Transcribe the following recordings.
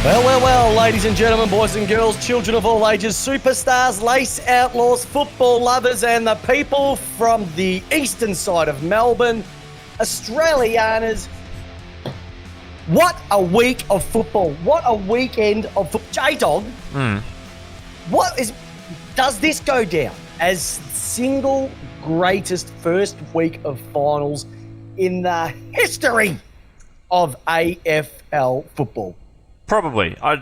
Well, ladies and gentlemen, boys and girls, children of all ages, superstars, lace outlaws, football lovers, and the people from the eastern side of Melbourne, Australianas. What a week of football. What a weekend of football. J-Dog, does this go down as single greatest first week of finals in the history of AFL football? Probably. I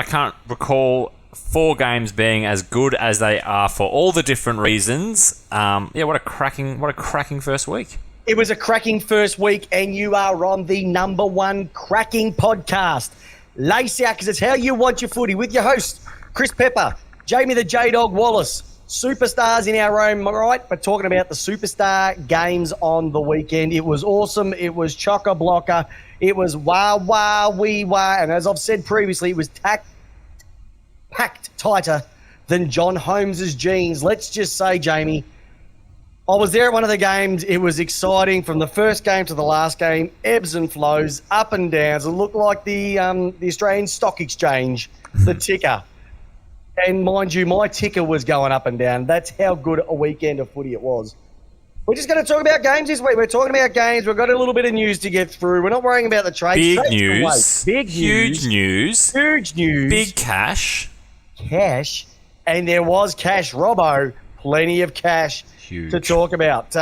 can't recall 4 games being as good as they are for all the different reasons. What a cracking first week. It was a cracking first week, and you are on the number one cracking podcast. Lace out, because it's how you want your footy, with your host, Chris Pepper, Jamie the J-Dog Wallis. Superstars in our own right, but talking about the superstar games on the weekend. It was awesome. It was chock-a-blocker. It was wah-wah-wee-wah. And as I've said previously, it was packed tighter than John Holmes's jeans. Let's just say, Jamie, I was there at one of the games. It was exciting from the first game to the last game. Ebbs and flows, up and downs. It looked like the Australian Stock Exchange, the ticker. And mind you, my ticker was going up and down. That's how good a weekend of footy it was. We're just going to talk about games this week. We're talking about games. We've got a little bit of news to get through. We're not worrying about the trade. Big news. Huge news. Big cash. And there was cash, Robbo. Plenty of cash to talk about.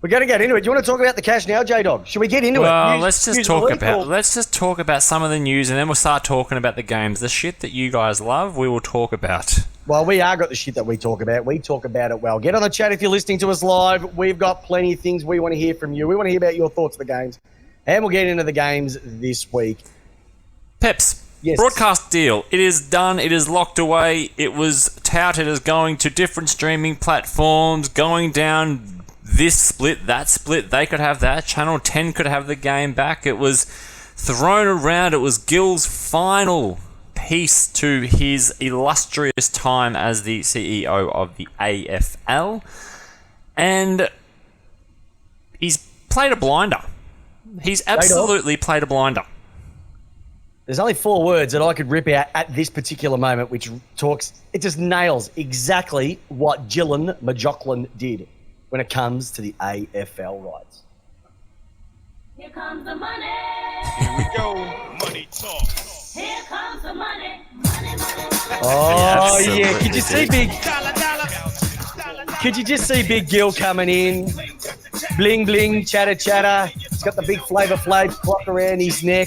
We're going to get into it. Do you want to talk about the cash now, J-Dog? Should we get into it? Well, let's just talk about some of the news, and then we'll start talking about the games. The shit that you guys love, we will talk about. Well, we are got the shit that we talk about. We talk about it well. Get on the chat if you're listening to us live. We've got plenty of things we want to hear from you. We want to hear about your thoughts of the games. And we'll get into the games this week. Peps. Yes. Broadcast deal. It is done. It is locked away. It was touted as going to different streaming platforms, going down this split, that split. They could have that. Channel 10 could have the game back. It was thrown around. It was Gill's final piece to his illustrious time as the CEO of the AFL. And he's played a blinder. He's absolutely played a blinder. There's only 4 words that I could rip out at this particular moment, which it just nails exactly what Gillan Majoclin did when it comes to the AFL rights. Here comes the money. Here we go. Money talk. Here comes the money. Money. Oh, yeah. Could you just see Big Gill coming in? Bling, bling, chatter, chatter. He's got the big Flavor Flav clock around his neck.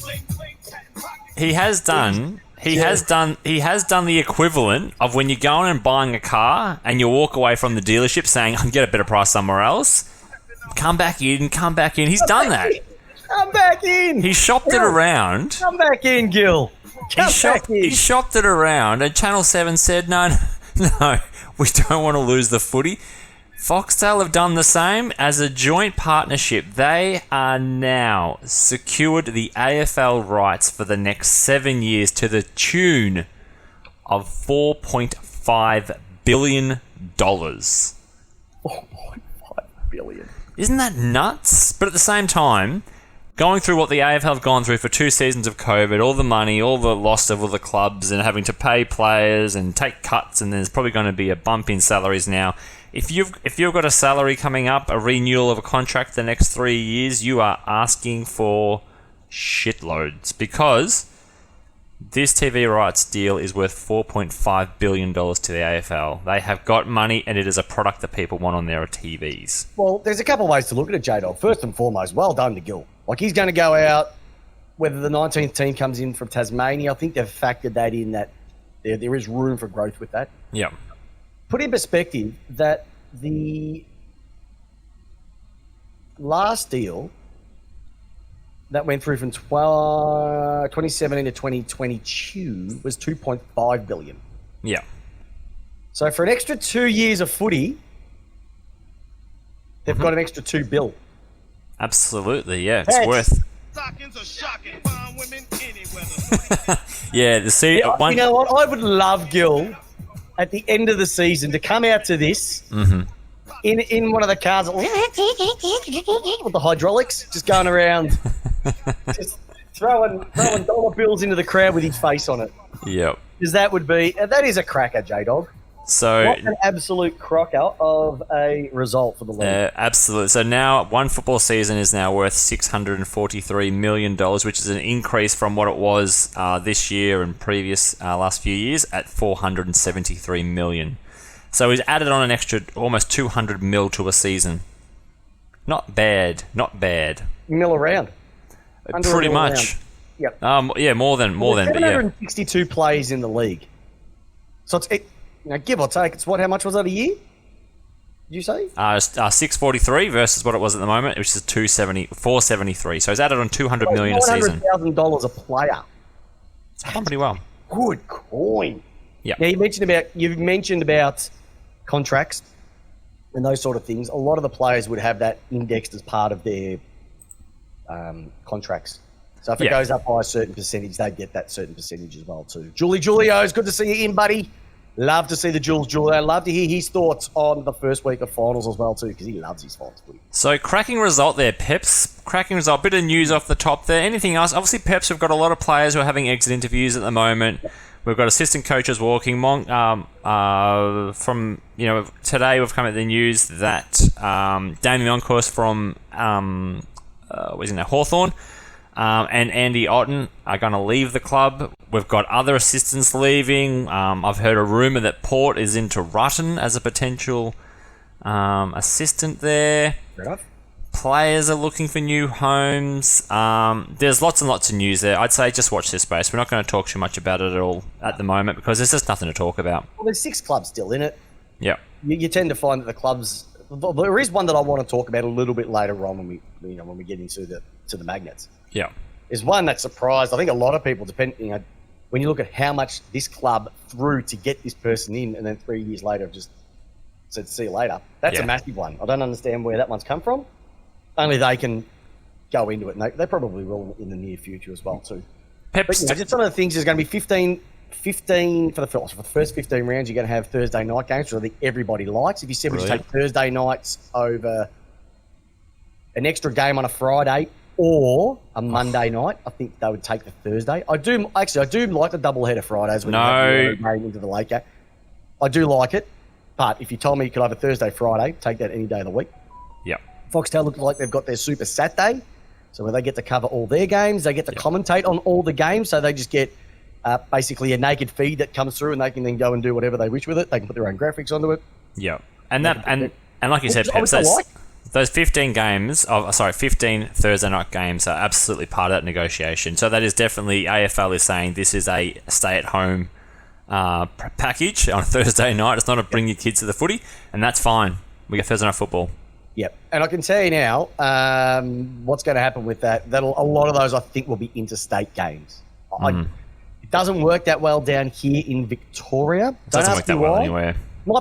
He has done the equivalent of when you're going and buying a car and you walk away from the dealership saying, I can get a better price somewhere else. Come back in. He's done that. Come back in. He shopped it around. Come back in, Gill. He shopped it around, and Channel 7 said, no, we don't want to lose the footy. Foxtel have done the same. As a joint partnership, they are now secured the AFL rights for the next 7 years to the tune of $4.5 billion. $4.5 billion. Isn't that nuts? But at the same time, going through what the AFL have gone through for 2 seasons of COVID, all the money, all the loss of all the clubs, and having to pay players and take cuts, and there's probably going to be a bump in salaries now. If you've got a salary coming up, a renewal of a contract the next 3 years, you are asking for shitloads, because this TV rights deal is worth $4.5 billion to the AFL. They have got money, and it is a product that people want on their TVs. Well, there's a couple of ways to look at it, J-Dog. First and foremost, well done to Gill. Like, he's going to go out, whether the 19th team comes in from Tasmania, I think they've factored that in, that there is room for growth with that. Yeah. Put in perspective that the last deal that went through from 2017 to 2022 was $2.5 billion. Yeah. So for an extra 2 years of footy, they've got an extra $2 billion. Absolutely, yeah. It's worth. Stockings are shocking. Fine women anywhere. Yeah, you know what? I would love Gill at the end of the season to come out to this in one of the cars with the hydraulics, just going around, throwing dollar bills into the crowd with his face on it. Yep. Because that is a cracker, J-Dog. So What an absolute crocker of a result for the league. absolutely. So now one football season is now worth $643 million, which is an increase from what it was this year and previous last few years at $473 million. So he's added on an extra almost $200 mil to a season. Not bad. Mill around. Under a Pretty mill much. around. Yep. Yeah, more than. But yeah. 762 plays in the league. So give or take, it's how much was that a year? Did you say? 643 versus what it was at the moment, which is 473. So he's added on $200 million a season. $100,000 a player. It's done pretty well. Good coin. Yeah. Now you've mentioned about contracts and those sort of things. A lot of the players would have that indexed as part of their contracts. So if it goes up by a certain percentage, they get that certain percentage as well too. Julio, it's good to see you in, buddy. Love to see the Julio. Love to hear his thoughts on the first week of finals as well too, because he loves his finals. So cracking result there, Peps. Cracking result. Bit of news off the top there. Anything else? Obviously, Peps, we've got a lot of players who are having exit interviews at the moment. We've got assistant coaches walking. From today, we've come at the news that Damien Moncourse from Hawthorn and Andy Otten are going to leave the club. We've got other assistants leaving. I've heard a rumour that Port is into Rutten as a potential assistant there. Fair enough. Players are looking for new homes. There's lots and lots of news there. I'd say just watch this space. We're not going to talk too much about it at all at the moment because there's just nothing to talk about. Well, there's 6 clubs still in it. Yeah. You tend to find that the clubs. There is one that I want to talk about a little bit later on when we get into the Magnets. Yeah. There's one that surprised I think a lot of people. When you look at how much this club threw to get this person in, and then 3 years later just said see you later. That's a massive one. I don't understand where that one's come from. Only they can go into it, and they probably will in the near future as well too. Peps, But, just some of the things. There's going to be 15 for the first 15 rounds. You're going to have Thursday night games, which I think everybody likes. If you said we just take Thursday nights over an extra game on a Friday or a Monday night, I think they would take the Thursday. I do like the doubleheader Fridays when you have the game into the late game. I do like it, but if you told me you could have a Thursday, Friday, take that any day of the week. Yeah. Foxtel looks like they've got their Super Saturday, so where they get to cover all their games, they get to commentate on all the games, so they just get basically a naked feed that comes through, and they can then go and do whatever they wish with it. They can put their own graphics onto it. Yeah, and like you said, Peps, those 15 Thursday night games are absolutely part of that negotiation. So that is definitely AFL is saying this is a stay-at-home package on a Thursday night. It's not a bring your kids to the footy, and that's fine. We get Thursday night football. Yep, and I can tell you now what's going to happen with that. A lot of those I think will be interstate games. It doesn't work that well down here in Victoria. It doesn't work that well anywhere. I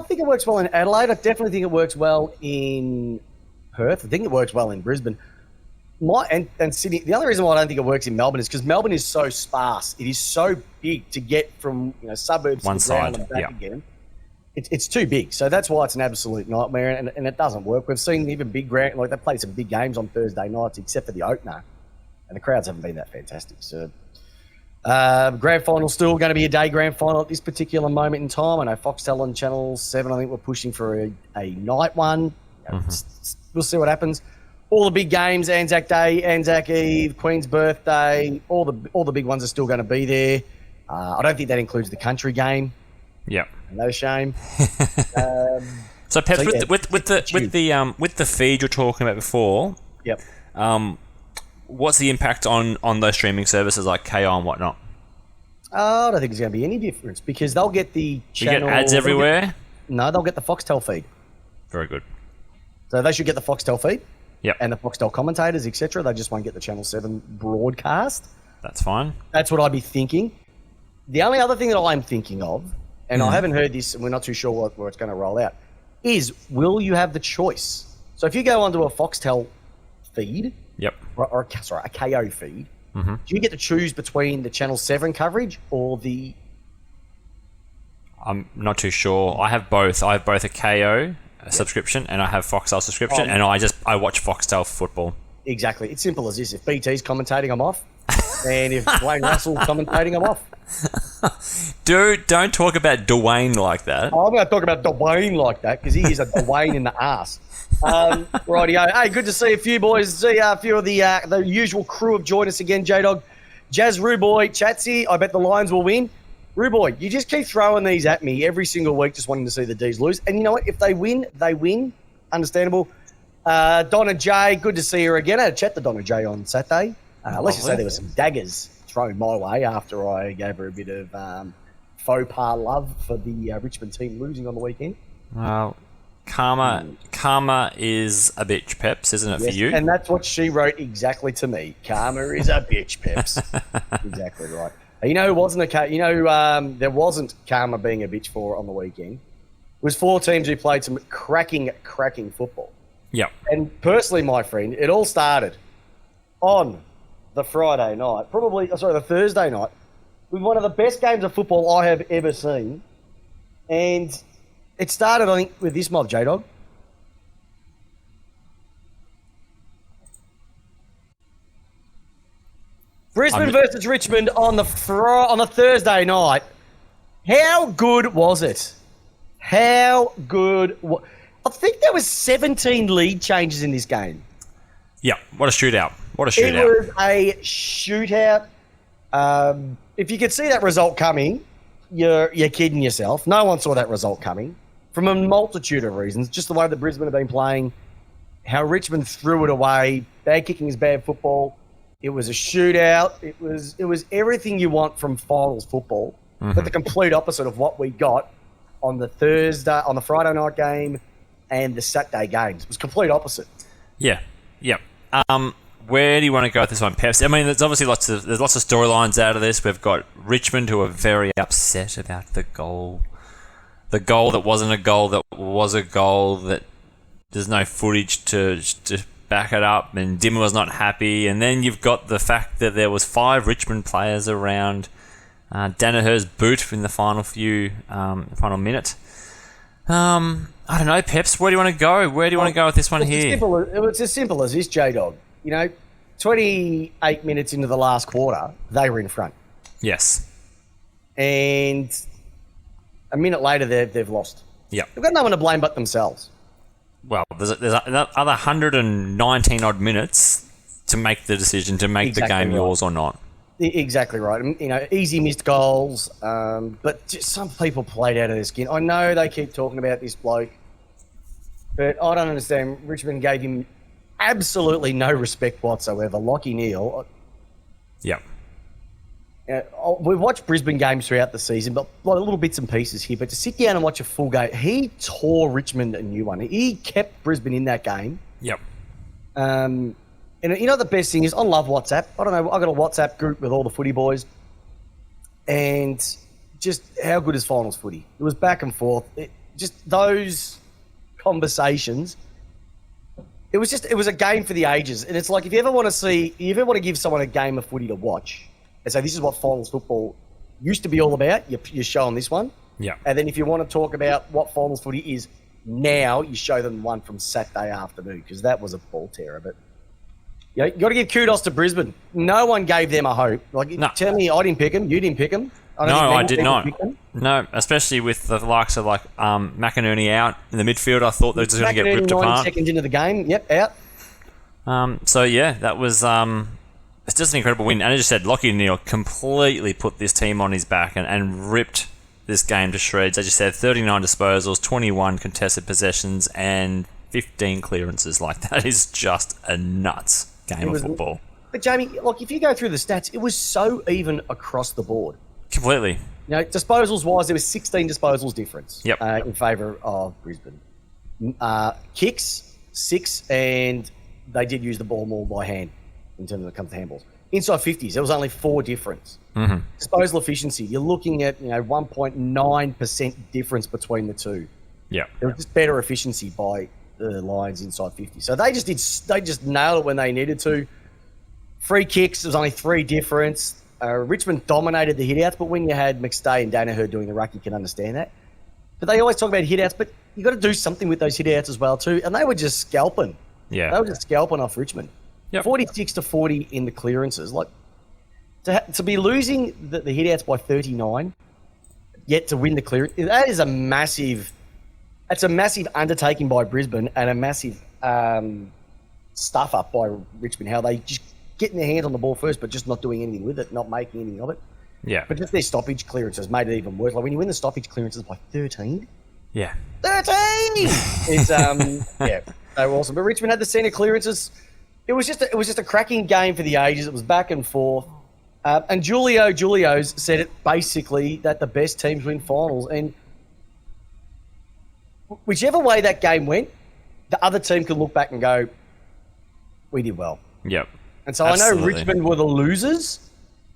think it works well in Adelaide. I definitely think it works well in Perth. I think it works well in Brisbane. And Sydney. The only reason why I don't think it works in Melbourne is because Melbourne is so sparse. It is so big to get from suburbs one to side and back again. It's too big, so that's why it's an absolute nightmare, and it doesn't work. We've seen even big they play some big games on Thursday nights, except for the opener, and the crowds haven't been that fantastic. So, grand final still going to be a day grand final at this particular moment in time. I know Foxtel on Channel 7, I think we're pushing for a night one. We'll see what happens. All the big games, Anzac Day, Anzac Eve, Queen's birthday, all the big ones are still going to be there. I don't think that includes the country game. Yeah. No shame. So Peps, with the feed you're talking about before, yep. What's the impact on those streaming services like KO and whatnot? I don't think there's going to be any difference because they'll get the channel. You get ads everywhere? They'll get the Foxtel feed. Very good. So they should get the Foxtel feed. Yep. And the Foxtel commentators, etc. They just won't get the Channel 7 broadcast. That's fine. That's what I'd be thinking. The only other thing that I'm thinking of, and I haven't heard this, and we're not too sure where it's going to roll out, is will you have the choice? So if you go onto a Foxtel feed, or a KO feed, do you get to choose between the Channel 7 coverage or the... I'm not too sure. I have both. I have both a KO subscription and I have Foxtel subscription, and I watch Foxtel football. Exactly. It's simple as this. If BT's commentating, I'm off. And if Dwayne Russell's commentating, I'm off. Dude, don't talk about Dwayne like that. I'm going to talk about Dwayne like that because he is a Dwayne in the ass. Rightio. Hey, good to see a few boys. See a few of the usual crew have joined us again, J-Dog. Jazz, Ruboy, Chatsy. I bet the Lions will win. Ruboy, you just keep throwing these at me every single week, just wanting to see the D's lose. And you know what? If they win, they win. Understandable. Donna J, good to see her again. I had a chat to Donna J on Saturday. Let's just say there were some daggers thrown my way after I gave her a bit of faux pas love for the Richmond team losing on the weekend. Well, karma is a bitch, Peps, isn't it, Yes, for you? and that's what she wrote exactly to me. Karma is a bitch, Peps. Exactly right. You know who wasn't there wasn't karma being a bitch for on the weekend? It was 4 teams who played some cracking football. Yep. And personally, my friend, it all started on the Friday night, the Thursday night, with one of the best games of football I have ever seen. And it started, I think, with this mob, J-Dog. Brisbane versus Richmond on the Thursday night. How good was it? I think there was 17 lead changes in this game. Yeah, what a shootout. It was a shootout. If you could see that result coming, you're kidding yourself. No one saw that result coming from a multitude of reasons. Just the way that Brisbane have been playing, how Richmond threw it away. Bad kicking is bad football. It was a shootout. It was everything you want from finals football, but the complete opposite of what we got on the Friday night game and the Saturday games. It was complete opposite. Yeah. Where do you want to go with this one, Peps? I mean, there's obviously lots of storylines out of this. We've got Richmond, who are very upset about the goal that wasn't a goal, that was a goal, that there's no footage to back it up, and Dimmer was not happy. And then you've got the fact that there was 5 Richmond players around Danaher's boot in the final minute. I don't know, Peps. Where do you want to go? Where do you want to go with this one here? It's as simple as this, J-Dog. 28 minutes into the last quarter, they were in front. Yes. And a minute later, they've lost. Yeah. They've got no one to blame but themselves. Well, there's another 119 odd minutes to make the decision to make the game yours or not. Exactly right. Easy missed goals, but just some people played out of their skin. I know they keep talking about this bloke, but I don't understand. Richmond gave him absolutely no respect whatsoever. Lachie Neale. Yeah. We've watched Brisbane games throughout the season, but little bits and pieces here. But to sit down and watch a full game, he tore Richmond a new one. He kept Brisbane in that game. Yep. And the best thing is, I love WhatsApp. I don't know, I've got a WhatsApp group with all the footy boys. And just how good is finals footy? It was back and forth. Just those conversations. It was a game for the ages. And it's like, if you ever want to give someone a game of footy to watch and say, this is what finals football used to be all about, you show them this one. Yeah. And then if you want to talk about what finals footy is now, you show them one from Saturday afternoon, because that was a ball terror. But you got to give kudos to Brisbane. No one gave them a hope. Tell me, I didn't pick them. You didn't pick them. I did not. No, especially with the likes of McInerney out in the midfield. I thought they were just going to get ripped 90 apart. seconds into the game. Yep, out. So yeah, that was it's just an incredible win. And as you said, Lachie Neale completely put this team on his back and ripped this game to shreds. As you said, 39 disposals, 21 contested possessions, and 15 clearances. That is just a nuts game of football. But Jamie, if you go through the stats, it was so even across the board. Completely. Disposals wise, there was 16 disposals difference. Yep. In favour of Brisbane. Kicks 6, and they did use the ball more by hand in terms of it comes to handballs. Inside 50s, there was only 4 difference. Mm-hmm. Disposal efficiency, you're looking at 1.9% difference between the two. Yeah. There was just better efficiency by the Lions inside 50. So they just nailed it when they needed to. Free kicks, there was only 3 difference. Richmond dominated the hitouts, but when you had McStay and Danaher doing the ruck, you can understand that. But they always talk about hitouts, but you got to do something with those hitouts as well too. And they were just scalping. Yeah. They were just scalping off Richmond. Yep. 46-40 in the clearances. Like to be losing the hitouts by 39, yet to win the clearance, that's a massive undertaking by Brisbane and a massive stuff up by Richmond. How they just getting their hands on the ball first, but just not doing anything with it, not making anything of it. Yeah. But just their stoppage clearances made it even worse. Like when you win the stoppage clearances by 13. Yeah. 13! It's, yeah, they were awesome. But Richmond had the centre clearances. It was just a cracking game for the ages. It was back and forth. And Julio's said it basically that the best teams win finals. And whichever way that game went, the other team can look back and go, we did well. Yep. And so Absolutely. I know Richmond were the losers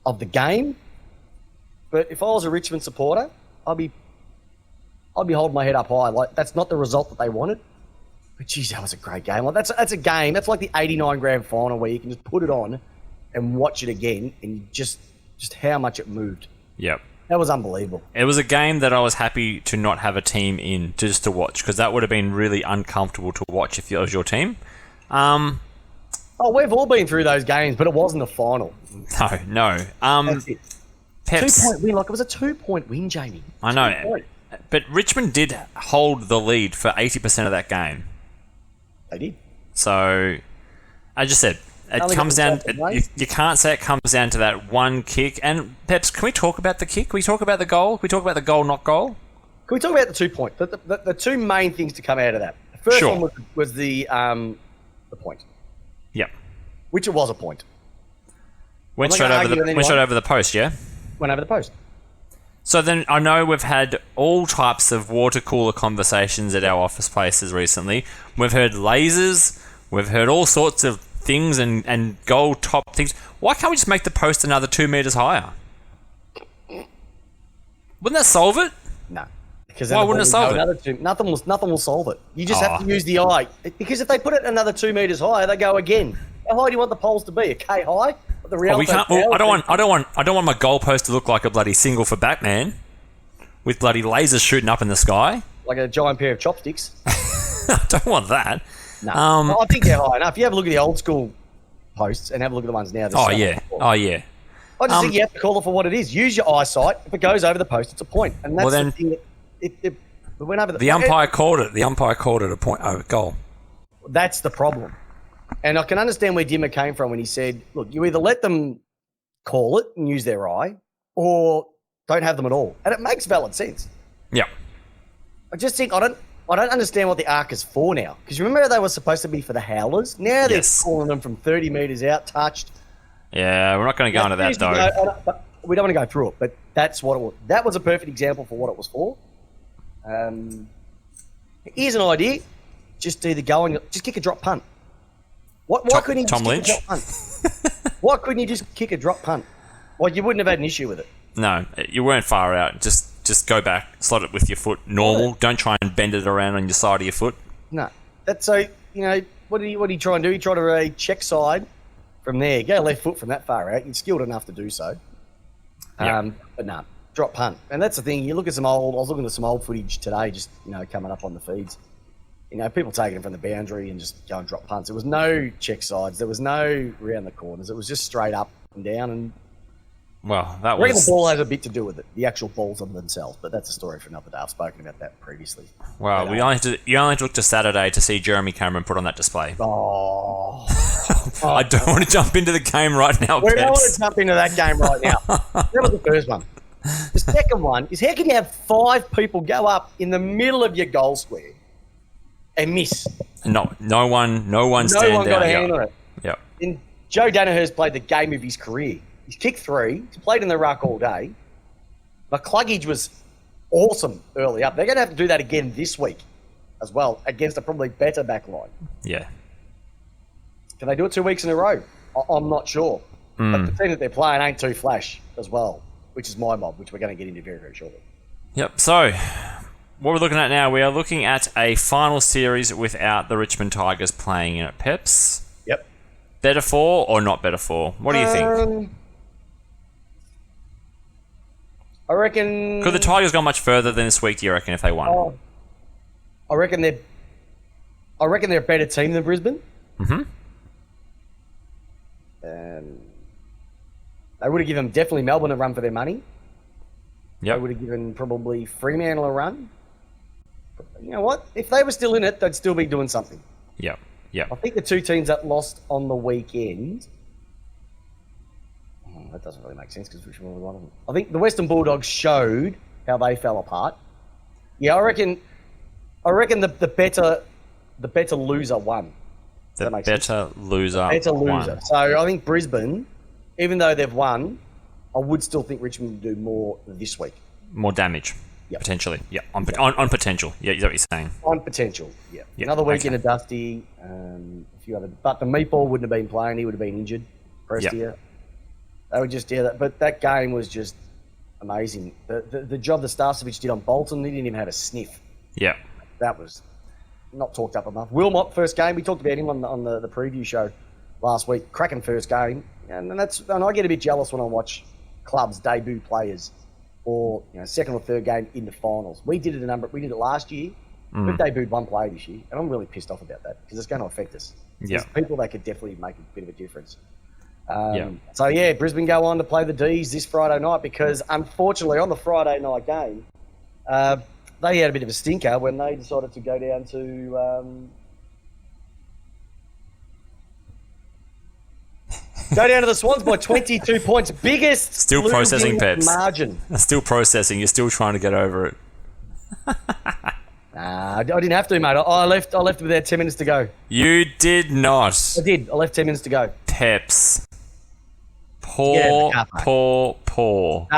of the game. But if I was a Richmond supporter, I'd be holding my head up high. Like that's not the result that they wanted. But geez, that was a great game. Like that's a game. That's like the '89 grand final where you can just put it on and watch it again, and just how much it moved. Yep. That was unbelievable. It was a game that I was happy to not have a team in just to watch, because that would have been really uncomfortable to watch if it was your team. Oh, we've all been through those games, but it wasn't a final. No. That's it. Peps, 2-point win. Like it was a 2-point win, Jamie. I know. 2 point. But Richmond did hold the lead for 80% of that game. They did. So, I just said, it Only comes got down. the second You can't say it comes down to that one kick. And Peps, can we talk about the kick? Can we talk about the goal? Can we talk about the goal, not goal? Can we talk about the 2 point? The two main things to come out of that. The first Sure. one was the point, Yep. which it was a point. Went I'm not straight gonna over argue with went anyone. straight over the post. Yeah. Went over the post. So then I know we've had all types of water cooler conversations at our office places recently. We've heard lasers. We've heard all sorts of things and goal top things. Why can't we just make the post another 2 meters higher? Wouldn't that solve it? No. Because Why wouldn't it solve it? Nothing will solve it. You just have to use the eye. Because if they put it another 2 meters higher, they go again. How high do you want the poles to be? A K high? The Oh, we can't. Well, I don't want my goalpost to look like a bloody single for Batman, with bloody lasers shooting up in the sky. like a giant pair of chopsticks. I don't want that. No, I think they're high enough. You have a look at the old school posts and have a look at the ones now. Oh yeah. Oh yeah. I just think you have to call it for what it is. Use your eyesight. If it goes over the post, it's a point. And that's Well, the thing that it went over The umpire called it. The umpire called it a point. Oh, goal. That's the problem. And I can understand where Dimmer came from when he said, look, you either let them call it and use their eye or don't have them at all. And it makes valid sense. Yeah. I just think I don't understand what the arc is for now. Because remember they were supposed to be for the howlers? Now they're Yes. calling them from 30 metres out, touched. Yeah, we're not going to go into that though. But we don't want to go through it, but that's what it was. That was a perfect example for what it was for. Here's an idea. Just either go and just kick a drop punt. Why couldn't he just Tom kick Lynch? a drop punt? Why couldn't you just kick a drop punt? Well, you wouldn't have had an issue with it. No, you weren't far out. Just go back, slot it with your foot normal. Don't try and bend it around on your side of your foot. No. That's so, what did he try and do? He tried to check side from there. Go left foot from that far out. You're skilled enough to do so. Yeah. But no, drop punt. And that's the thing. You look at I was looking at some old footage today, just, coming up on the feeds. People taking it from the boundary and just going drop punts. There was no check sides. There was no round the corners. It was just straight up and down. And Well, that I reckon the was ball has a bit to do with it. The actual balls on themselves. But that's a story for another day. I've spoken about that previously. well. But, You only have to look to Saturday to see Jeremy Cameron put on that display. Oh. I don't want to jump into the game right now, We don't want Peps. to jump into that game right now. That was the first one. The second one is how can you have 5 people go up in the middle of your goal square and miss? No one No stand one got down. a hand on it. Yeah. And Joe Danaher's played the game of his career. He's kicked 3. He's played in the ruck all day. McCluggage was awesome early up. They're going to have to do that again this week as well against a probably better back line. Yeah. Can they do it 2 weeks in a row? I'm not sure. But the team that they're playing ain't too flash as well, which is my mob, which we're going to get into very, very shortly. Yep. So, what we're looking at now, we are looking at a final series without the Richmond Tigers playing in it. Peps, Yep. better for or not better for? What do you think? I reckon... Could the Tigers go much further than this week, do you reckon, if they won? I reckon they're a better team than Brisbane. Mm-hmm. They would have given definitely Melbourne a run for their money. Yep. They would have given probably Fremantle a run. But you know what? If they were still in it, they'd still be doing something. Yep. Yep. I think the two teams that lost on the weekend. That doesn't really make sense because Richmond was one of them. I think the Western Bulldogs showed how they fell apart. Yeah, I reckon the better loser won. The better loser. Better loser. won. So I think Brisbane, even though they've won, I would still think Richmond would do more this week. More damage. Yep. Potentially. Yeah. On potential. Yeah, is that what you're saying? On potential, yeah. Yep, Another week okay. in a Dusty, a few other. But the Meatball wouldn't have been playing. He would have been injured. Prestia. They were just, but that game was just amazing. The job that Starcevich did on Bolton, he didn't even have a sniff. Yeah. That was not talked up enough. Wilmot, first game, we talked about him on the preview show last week. Cracking first game. And I get a bit jealous when I watch clubs debut players or second or third game in the finals. We did it we did it last year. We've debuted one player this year, and I'm really pissed off about that because it's going to affect us. Yeah. There's people that could definitely make a bit of a difference. Yeah. So Brisbane go on to play the D's this Friday night because unfortunately on the Friday night game, they had a bit of a stinker when they decided to go down to the Swans by 22 points, biggest Still processing, losing Peps. margin. Still processing. You're still trying to get over it. I didn't have to, mate. I left with about 10 minutes to go. You did not. I did. I left 10 minutes to go. Peps. Yeah, Poor.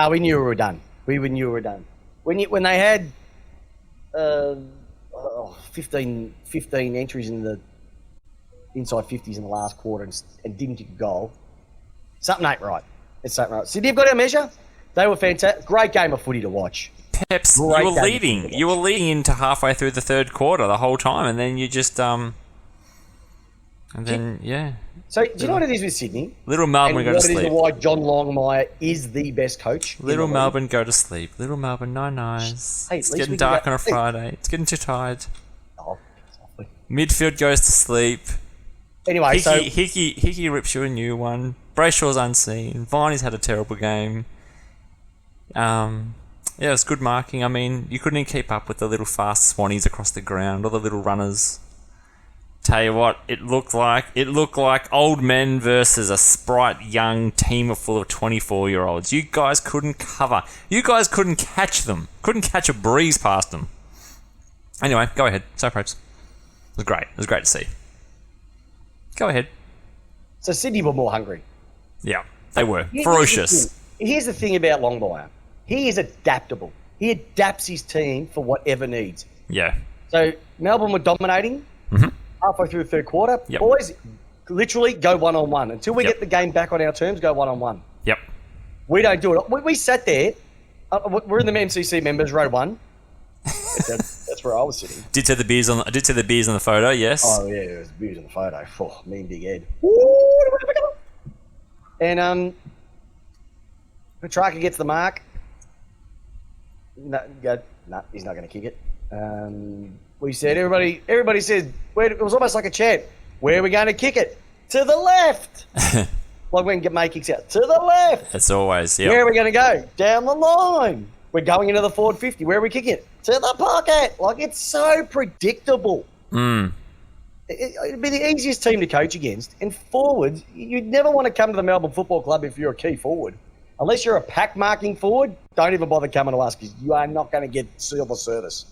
We knew we were done. We knew we were done. When they had 15 entries in the inside 50s in the last quarter and didn't kick a goal, something ain't right. It's something right. Sydney have got our measure. They were fantastic. Great game of footy to watch. Peps, Great you were game leading. You were leading into halfway through the third quarter the whole time, and then you just So do you know what it is with Sydney? Little Melbourne And go to what it is sleep. why John Longmire is the best coach? in Little the league? Melbourne go to sleep. Little Melbourne, no nice. Hey, at It's least getting we can dark go- on a Friday. It's getting too tired. Oh, softly. Midfield goes to sleep. Anyway, Hickey rips you a new one. Brayshaw's unseen. Viney's had a terrible game. It was good marking. I mean, you couldn't even keep up with the little fast Swannies across the ground or the little runners. Tell you what, it looked like old men versus a sprite young team full of 24-year-olds. You guys couldn't cover. You guys couldn't catch them. Couldn't catch a breeze past them. Anyway, go ahead. So, Peps. It was great. It was great to see. Go ahead. so Sydney were more hungry. Yeah, they were. Ferocious. Here's the thing about Longmire. He is adaptable. He adapts his team for whatever needs. Yeah. So Melbourne were dominating halfway through the third quarter. Yep. Boys, literally go one-on-one. Until we Yep. get the game back on our terms, go one-on-one. Yep. We don't do it. We sat there. We're in the MCC members, row one. That's where I was sitting. Did say the beers on the photo. Yes. Oh, yeah, there was views in the photo. Oh, me and Big Ed. And Petrarca gets the mark. No, he's not going to kick it. We said, everybody said, it was almost like a chant. Where are we going to kick it? To the left. Like when May kicks out. To the left. It's always, yeah. Where are we going to go? Down the line. We're going into the forward 50. Where are we kicking it? To the pocket. Like, it's so predictable. It'd be the easiest team to coach against. And forwards, you'd never want to come to the Melbourne Football Club if you're a key forward. Unless you're a pack marking forward, don't even bother coming to us because you are not going to get silver service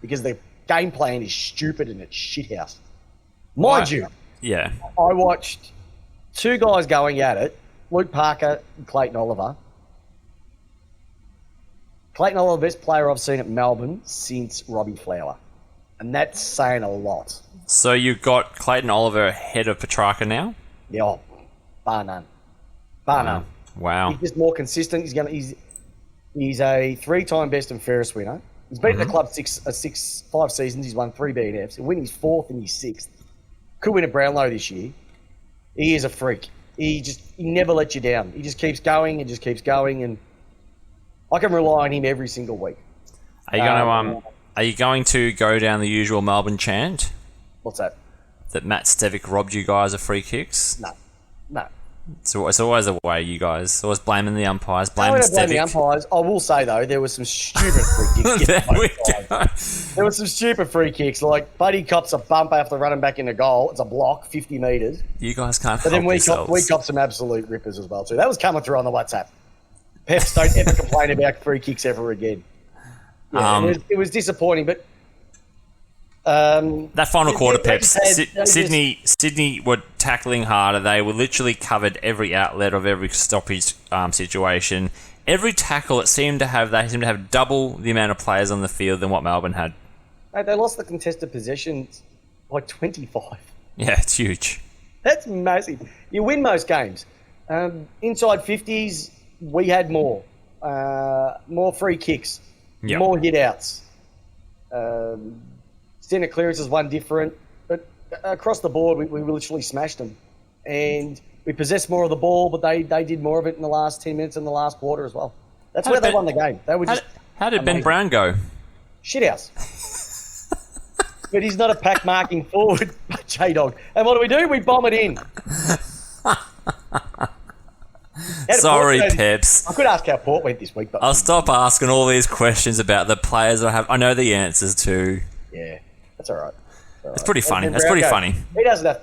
because the game plan is stupid and it's shithouse. Mind you, Yeah. I watched two guys going at it, Luke Parker and Clayton Oliver. Clayton Oliver, the best player I've seen at Melbourne since Robbie Flower. And that's saying a lot. So you got Clayton Oliver ahead of Petrarca now? Yeah, bar none. Bar none. Wow. He's just more consistent. He's a three-time best and fairest winner. He's been at the club 5 seasons. He's won 3 BNFs. He'll win his 4th and his 6th. Could win a Brownlow this year. He is a freak. He never lets you down. He just keeps going and just keeps going, and I can rely on him every single week. Are you going to go down the usual Melbourne chant What's that? that Matt Stevic robbed you guys of free kicks? No. It's always a way, you guys. Always blaming the umpires, I blaming don't blame the Stevic. umpires. I will say, though, there were some stupid free kicks. There we go. There were some stupid free kicks. Like, Buddy cops a bump after running back in the goal. It's a block, 50 metres. You guys can't But help then we yourselves. copped some absolute rippers as well, too. That was coming through on the WhatsApp. Peps, don't ever complain about free kicks ever again. Yeah, it was disappointing, but... That final quarter, they Peps. just had- Sydney were tackling harder. They were literally covered every outlet of every stoppage situation. Every tackle, they seemed to have double the amount of players on the field than what Melbourne had. Mate, they lost the contested possessions by 25. Yeah, it's huge. That's massive. You win most games. Inside 50s, we had more. More free kicks. Yep. More hit-outs. Centre clearances, one different. But across the board, we literally smashed them. And we possessed more of the ball, but they did more of it in the last 10 minutes in the last quarter as well. That's where they won the game. They were just How did Ben amazing. Brown go? Shithouse. But he's not a pack marking forward, J-Dog. And what do? We bomb it in. Sorry, Peps. I could ask how Port went this week, but I'll stop asking all these questions about the players I know the answers to. yeah, that's all right. It's pretty funny. And That's pretty Brown funny.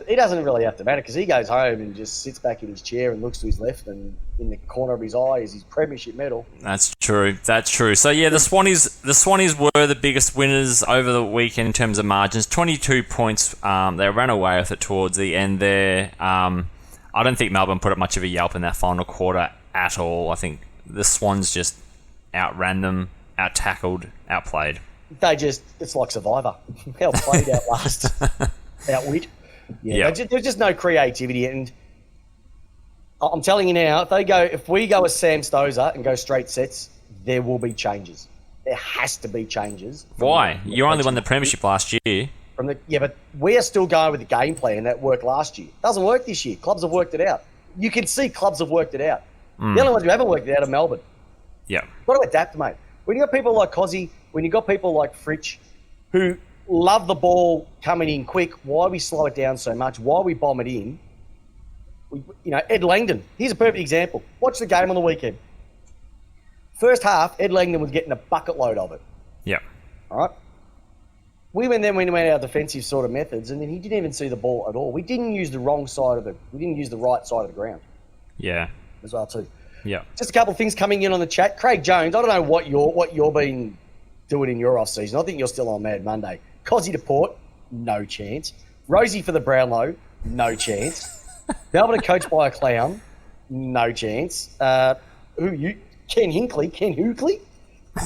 He doesn't really have to matter because he goes home and just sits back in his chair and looks to his left, and in the corner of his eye is his premiership medal. That's true. So yeah, the Swannies were the biggest winners over the weekend in terms of margins. 22 points. They ran away with it towards the end there. I don't think Melbourne put up much of a yelp in that final quarter at all. I think the Swans just outran them, out-tackled, outplayed. It's like Survivor. Outplayed, outlast, outwit. Yeah. There's just no creativity. And I'm telling you now, if we go as Sam Stozer and go straight sets, there will be changes. There has to be changes. Why? You only won the premiership last year. But we are still going with the game plan that worked last year. Doesn't work this year. Clubs have worked it out. You can see clubs have worked it out. The only ones who haven't worked it out are Melbourne. Yeah. Got to adapt, mate. When you got people like Cozzy, when you got people like Fritsch, who love the ball coming in quick, why we slow it down so much? Why we bomb it in? Ed Langdon. Here's a perfect example. Watch the game on the weekend. First half, Ed Langdon was getting a bucket load of it. Yeah. All right. We went our defensive sort of methods, and then he didn't even see the ball at all. We didn't use the wrong side of it. We didn't use the right side of the ground Yeah. as well too. Yeah. Just a couple of things coming in on the chat. Craig Jones, I don't know what you're been doing in your off season. I think you're still on Mad Monday. Cozzy to Port, no chance. Rosie for the Brownlow, no chance. Melbourne coached by a clown, no chance. Ken Hinkley?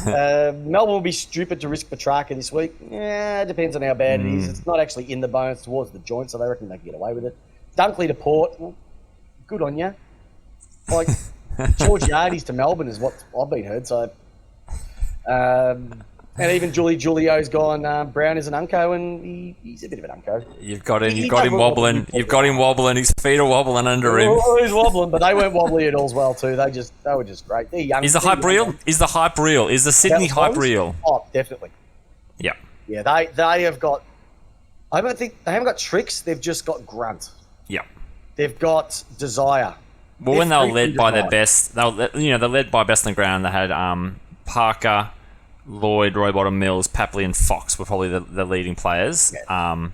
Melbourne will be stupid to risk Petrarca this week. Yeah, it depends on how bad it is. It's not actually in the bone, it's towards the joint, so they reckon they can get away with it. Dunkley to Port, well, good on you. Like, George Yardies to Melbourne is what I've been heard, so... and even Julio's gone, Brown is an unco, and he's a bit of an unco. You've got him wobbling. You've got him wobbling. His feet are wobbling under him. Well, he's wobbling, but they weren't wobbly at all as well too. They were just great. They're young. Is the hype real? Is the hype real? Is the Sydney hype real? Oh, definitely. Yeah. Yeah, they have got... I don't think... They haven't got tricks, they've just got grunt. Yeah. They've got desire. Well, when they were led by their desire. best, they're led by best on the ground. They had Parker, Lloyd, Rowbottom, Mills, Papley, and Fox were probably the leading players. Yeah.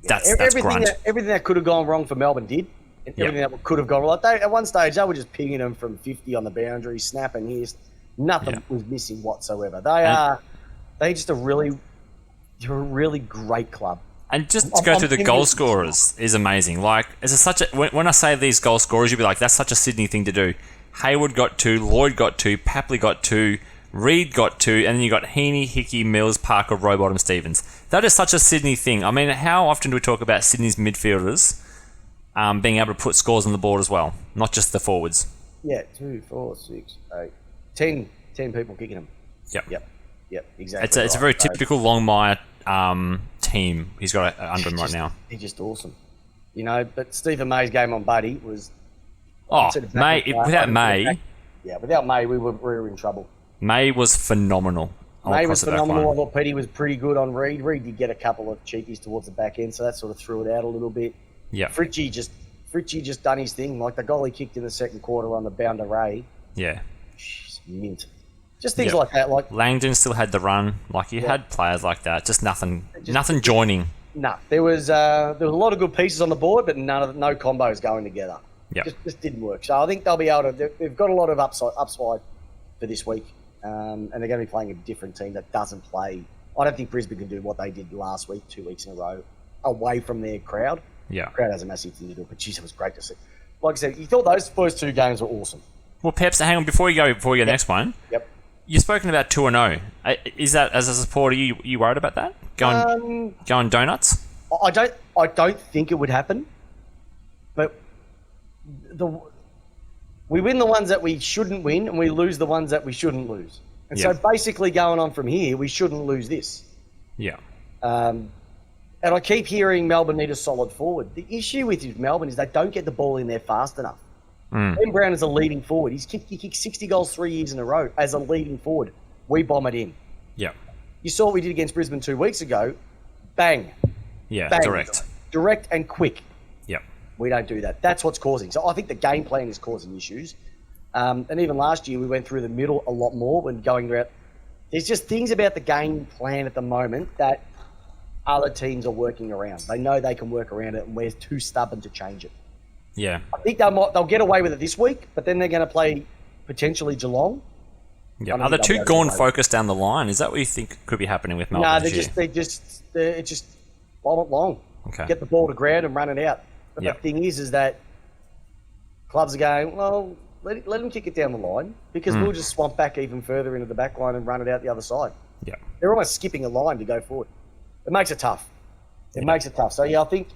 That's everything grunt. everything that could have gone wrong for Melbourne did. And everything that could have gone wrong. At one stage, they were just pinging them from 50 on the boundary, snapping here. Nothing was missing whatsoever. They're just a really great club. And just to go through the goal scorers is amazing. Like, when I say these goal scorers, you'll be like, that's such a Sydney thing to do. Hayward got 2, Lloyd got 2, Papley got 2, Reed got 2, and then you got Heaney, Hickey, Mills, Parker, Rowbottom, Stevens. That is such a Sydney thing. I mean, how often do we talk about Sydney's midfielders being able to put scores on the board as well, not just the forwards? Yeah, 2, 4, 6, 8, 10 people kicking them. Yep, exactly. It's a very typical Longmire team he's got under him right now. He's just awesome. But Stephen May's game on Buddy was... Without May... Yeah, without May, we were in trouble. May was phenomenal. May was phenomenal. I thought Petty was pretty good on Reed. Reed did get a couple of cheekies towards the back end, so that sort of threw it out a little bit. Yeah. Fritchie just Fritchie just done his thing. Like the goal he kicked in the second quarter on the bounder Ray. Yeah. Jeez, mint. Just things Yeah. like that. Like, Langdon still had the run. Like, you had players like that. Just nothing joining. nah, there was a lot of good pieces on the board, but no combos going together. Yeah. Just didn't work. So I think they'll be able to. They've got a lot of upside for this week, and they're going to be playing a different team that doesn't play. I don't think Brisbane can do what they did last week, 2 weeks in a row, away from their crowd. Yeah. The crowd has a massive thing to do, but geez, it was great to see. Like I said, you thought those first 2 games were awesome. Well, Peps, hang on, before you go next one, Yep. you've spoken about 2-0. Is that, as a supporter, you worried about that? Going donuts? I don't think it would happen, but we win the ones that we shouldn't win, and we lose the ones that we shouldn't lose. And so basically going on from here, we shouldn't lose this. Yeah. And I keep hearing Melbourne need a solid forward. The issue with Melbourne is they don't get the ball in there fast enough. Ben Brown is a leading forward. He kicked 60 goals 3 years in a row as a leading forward. We bomb it in. Yeah. You saw what we did against Brisbane 2 weeks ago. Bang. Yeah, Bang. direct. Direct and quick. Yeah. We don't do that. That's what's causing. So I think the game plan is causing issues. And even last year, we went through the middle a lot more when going around. There's just things about the game plan at the moment that other teams are working around. They know they can work around it, and we're too stubborn to change it. Yeah. I think they'll get away with it this week, but then they're going to play potentially Geelong. Yeah. Are the two gone focused down the line? Is that what you think could be happening with Melbourne? No, it's just bomb it long. Okay. Get the ball to ground and run it out. But Yep. the thing is that clubs are going, well, let them kick it down the line because we'll just swamp back even further into the back line and run it out the other side. Yeah. They're almost skipping a line to go forward. It makes it tough. Makes it tough. So, yeah, I think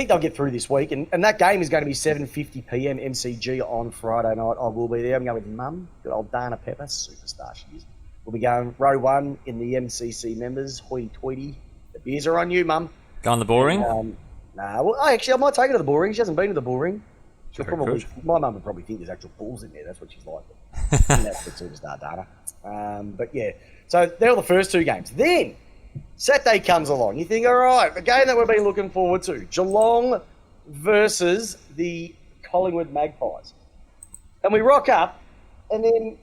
they'll get through this week. And that game is going to be 7:50 p.m. MCG on Friday night. I will be there. I'm going with Mum, good old Dana Pepper, superstar she is. We'll be going row 1 in the MCC members, hoity-toity. The beers are on you, Mum. Go on the boring? Well, I might take her to the bull ring. She hasn't been to the bull ring. She'll Very probably, good. my mum would probably think there's actual bulls in there. That's what she's like. And that's the superstar Dana. But yeah, so they're the first 2 games. Then Saturday comes along. You think, all right, the game that we've been looking forward to, Geelong versus the Collingwood Magpies. And we rock up, and then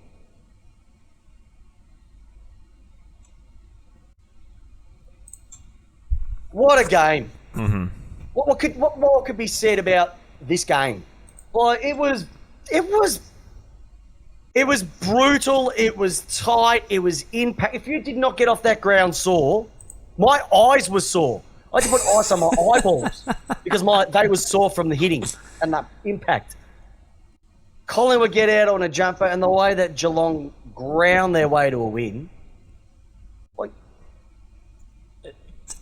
what a game. Mm-hmm. What more could be said about this game? Well, it was brutal. It was tight. It was impact. If you did not get off that ground sore, my eyes were sore. I had to put ice on my eyeballs because they were sore from the hitting and that impact. Colin would get out on a jumper, and the way that Geelong ground their way to a win, like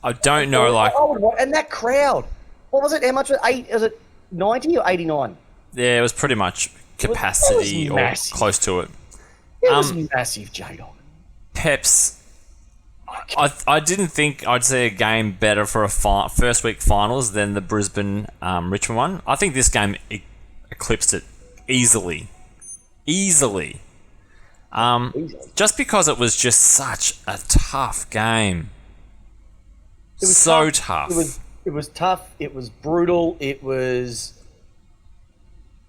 I don't know, and that crowd. What was it? How much was it? Was it 90 or 89? yeah, it was pretty much capacity It was or massive. close to it. It was massive, J-Dog. Peps, I didn't think I'd see a game better for a first week finals than the Brisbane Richmond one. I think this game eclipsed it easily. Just because it was just such a tough game. It was so tough. It was tough. It was brutal. It was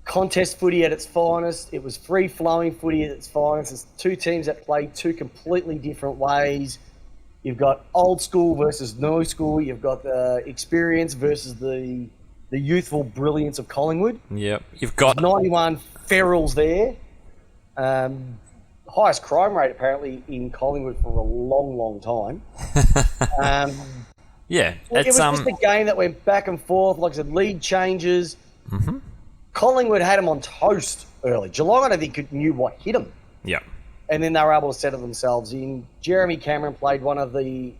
contest footy at its finest. It was free-flowing footy at its finest. It's 2 teams that play 2 completely different ways. You've got old school versus new school. You've got the experience versus the youthful brilliance of Collingwood. Yep. You've got 91 ferals there. Highest crime rate apparently in Collingwood for a long, long time. yeah. It was just a game that went back and forth. Like I said, lead changes. Mm-hmm. Collingwood had them on toast early. Geelong, I don't think, knew what hit them. Yeah. And then they were able to settle themselves in. Jeremy Cameron played one of the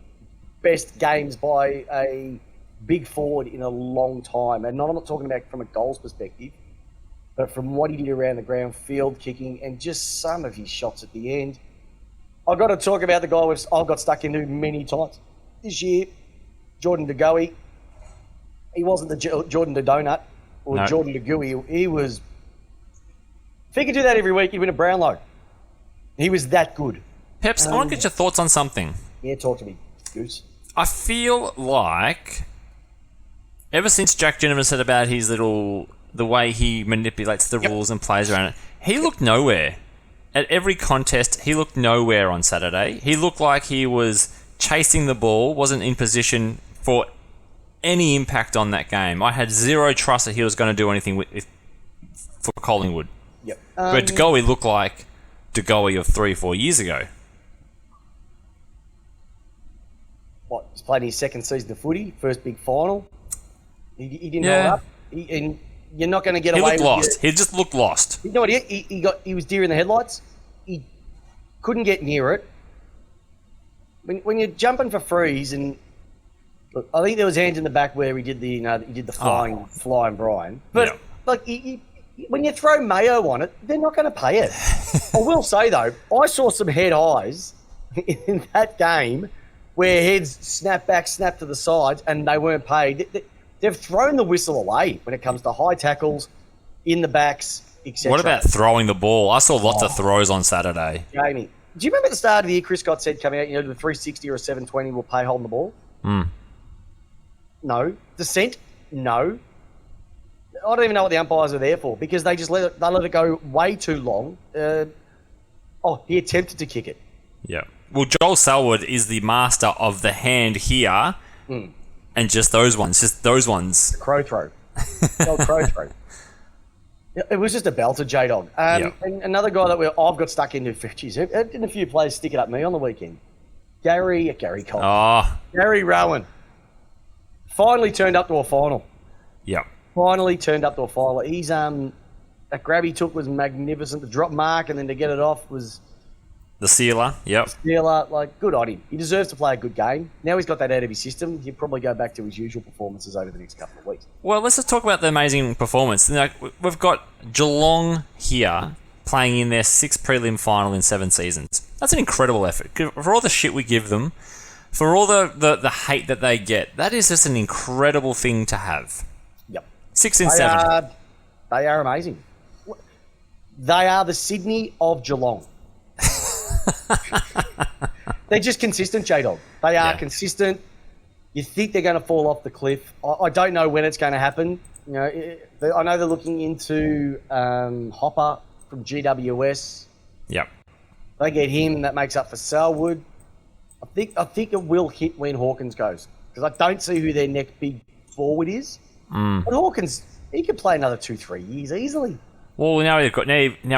best games by a big forward in a long time. And I'm not talking about from a goals perspective, but from what he did around the ground, field kicking, and just some of his shots at the end. I've got to talk about the guy I've got stuck into many times this year, Jordan De Goey. He wasn't the Jordan De Donut or No. Jordan De Gooey. He was... If he could do that every week, he'd win a Brownlow. He was that good. Peps, I want to get your thoughts on something. Yeah, talk to me, Goose. I feel like ever since Jack Ginnivan said about the way he manipulates the rules and plays around it, he looked nowhere. At every contest, he looked nowhere on Saturday. He looked like he was chasing the ball, wasn't in position for any impact on that game. I had zero trust that he was going to do anything for Collingwood. Yep. But De Goey looked like De Goey of 3 or 4 years ago. He's played his second season of footy, first big final. He didn't hold up. And you're not going to get away with it. He looked lost. He just looked lost. You know what? He was deer in the headlights. He couldn't get near it. When you're jumping for frees, and look, I think there was hands in the back where he did the flying Brian. But when you throw Mayo on it, they're not going to pay it. I will say though, I saw some head highs in that game where heads snap back, snap to the sides, and they weren't paid. They've thrown the whistle away when it comes to high tackles, in the backs, etc. What about throwing the ball? I saw lots of throws on Saturday. Jamie, do you remember at the start of the year, Chris Scott said coming out, the 360 or a 720 will pay holding the ball? No. Descent? No. I don't even know what the umpires are there for because they just let it go way too long. He attempted to kick it. Yeah. Well, Joel Selwood is the master of the hand here and just those ones. Crow throw. Crow throw. It was just a belter, J-Dog. And another guy that I've got stuck into, geez, didn't a few players stick it up me on the weekend? Gary Cole. Oh. Gary Rowan. Finally turned up to a final. Yeah. Finally turned up to a final. He's that grab he took was magnificent. The drop mark and then to get it off was the sealer. Yep. Sealer, good on him. He deserves to play a good game. Now he's got that out of his system. He'll probably go back to his usual performances over the next couple of weeks. Well, let's just talk about the amazing performance. We've got Geelong here playing in their 6th prelim final in 7 seasons. That's an incredible effort. For all the shit we give them, for all the hate that they get, that is just an incredible thing to have. Yep. 6 in 7. They are amazing. They are the Sydney of Geelong. They're just consistent, J-Dog. They are consistent. You think they're going to fall off the cliff. I don't know when it's going to happen. I know they're looking into Hopper from GWS. Yep. They get him, that makes up for Selwood. I think it will hit when Hawkins goes because I don't see who their next big forward is. But Hawkins, he could play another 2-3 years easily. Well, now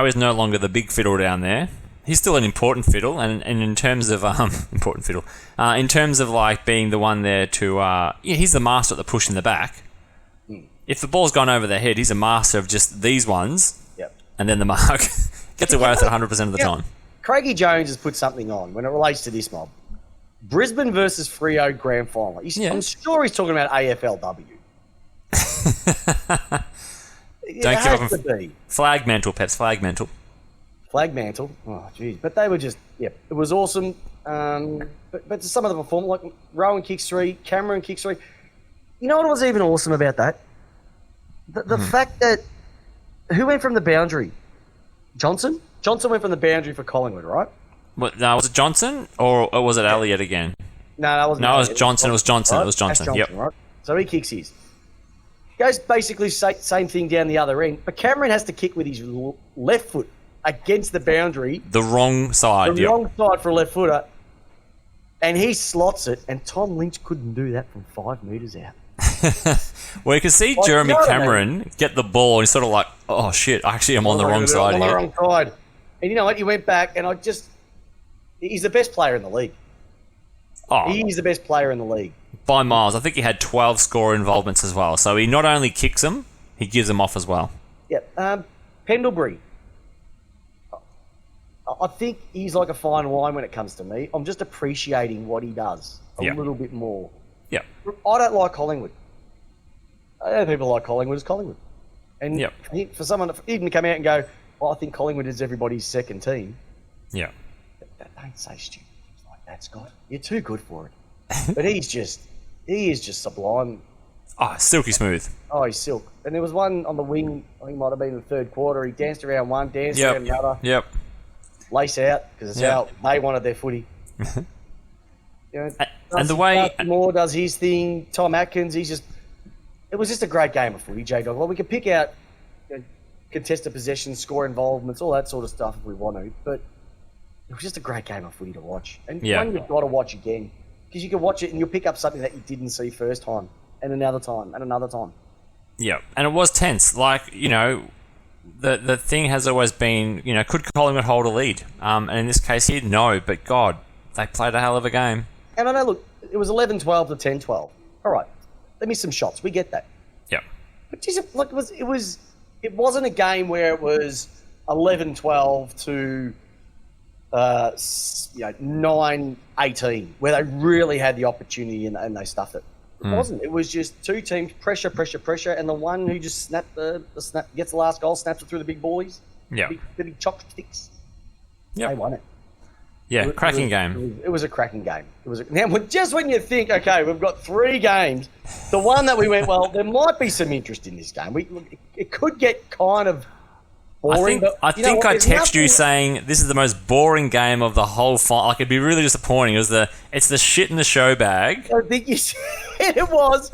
he's no longer the big fiddle down there. He's still an important fiddle, and in terms of important fiddle, in terms of like being the one there to he's the master at the push in the back. If the ball's gone over their head, he's a master of just these ones. Yep. And then the mark gets away with it 100% of the time. Craigie Jones has put something on when it relates to this mob. Brisbane versus Freo grand final. I'm sure he's talking about AFLW. Don't give up. Flag mantle, Peps. Flag mantle. Flag mantle. Oh, geez. But they were just, it was awesome. But to some of the performance, like Rowan kicks 3, Cameron kicks 3. You know what was even awesome about that? The fact that, who went from the boundary? Johnson? Johnson went from the boundary for Collingwood, right? What, was it Johnson or was it Elliott again? No, that wasn't. No, it was Johnson. It was Johnson. Right? It was Johnson. Yep. Right? So he kicks his. Goes basically same thing down the other end, but Cameron has to kick with his left foot against the boundary. The wrong side. The wrong side for a left footer, and he slots it. And Tom Lynch couldn't do that from 5 metres out. Well, you can see Jeremy Cameron get the ball, and he's sort of like, "Oh shit! Actually, I'm on the wrong side here." On the wrong side. And you know what? He went back, and he's the best player in the league. Oh, he's the best player in the league. By miles. I think he had 12 score involvements as well. So he not only kicks them, he gives them off as well. Yeah. Pendlebury. I think he's like a fine wine when it comes to me. I'm just appreciating what he does a little bit more. Yeah. I don't like Collingwood. I know people like Collingwood as Collingwood. And for someone to even come out and go, well, I think Collingwood is everybody's second team. Yeah. Don't say stupid things like that, Scott. You're too good for it. But he is just sublime. Oh, silky smooth. Oh, he's silk. And there was one on the wing, I think it might have been in the third quarter. He danced around one, danced around another. Yep. Lace out, because it's how they wanted their footy. And the way... Moore does his thing. Tom Atkins, he's just... it was just a great game of footy, J-Dog. Well, we could pick out contested possessions, score involvements, all that sort of stuff if we want to, but it was just a great game of footy to watch. And one you've got to watch again, because you can watch it and you'll pick up something that you didn't see first time, and another time, and another time. Yeah, and it was tense. Like, the thing has always been, could Collingwood hold a lead? And in this case here, no, but God, they played a hell of a game. And I know, look, it was 11-12 to 10-12. All right, let me some shots. We get that. Yeah. But geez, it wasn't a game where it was 11-12 to 9-18, where they really had the opportunity and they stuffed it. It wasn't. It was just two teams, pressure, and the one who just snapped gets the last goal, snaps it through the big boys. Yeah. The big chopsticks. Yep. They won it. Yeah, cracking game. It was a cracking game. Now, just when you think, okay, we've got 3 games, the one that we went, well, there might be some interest in this game. It could get kind of boring. I think I texted you saying this is the most boring game of the whole fight. Like, it'd be really disappointing. It's the shit in the show bag. I think you said it was.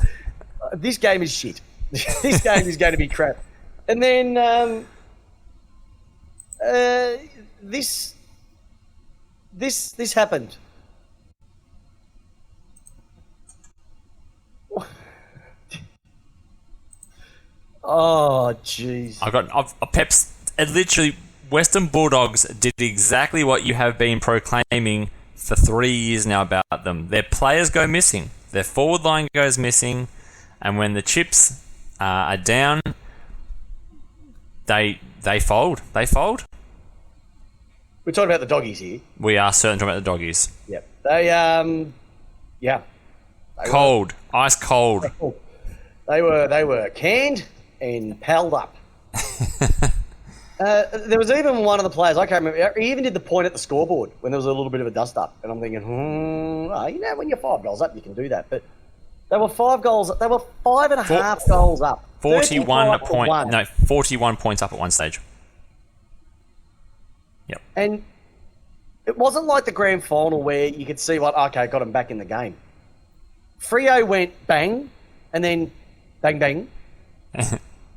This game is shit. This game is going to be crap. And then this happened. Oh, jeez. I've got Peps. It literally, Western Bulldogs did exactly what you have been proclaiming for 3 years now about them. Their players go missing. Their forward line goes missing. And when the chips are down, they fold. They fold. We're talking about the doggies here. We are certainly talking about the doggies. Yep. They cold. Ice cold. They were canned and palled up. There was even one of the players, I can't remember, he even did the point at the scoreboard when there was a little bit of a dust up. And I'm thinking, when you're 5 goals up, you can do that. But they were 5 goals, they were 5.5 goals up. 41 points up at one stage. Yep. And it wasn't like the grand final where you could see got them back in the game. Freo went bang, and then bang, bang.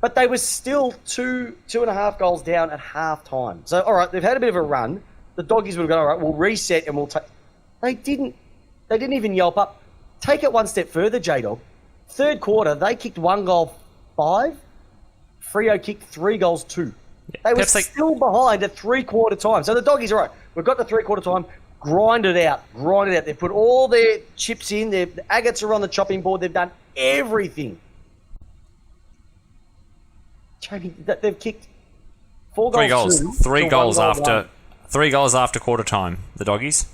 But they were still 2.5 goals down at half time. So, all right, they've had a bit of a run. The doggies would have gone, all right, we'll reset and we'll take... They didn't even yelp up. Take it one step further, J-Dog. Third quarter, they kicked 1 goal 5. Freo kicked 3 goals 2. They were still behind at 3/4 time. So the doggies, all right, we've got the 3/4 time. Grind it out. They've put all their chips in. The agates are on the chopping board. They've done everything. Jamie, they've kicked 4 goals. 3 goals. 2, 3 goals goal after 1. 3 goals after quarter time. The doggies.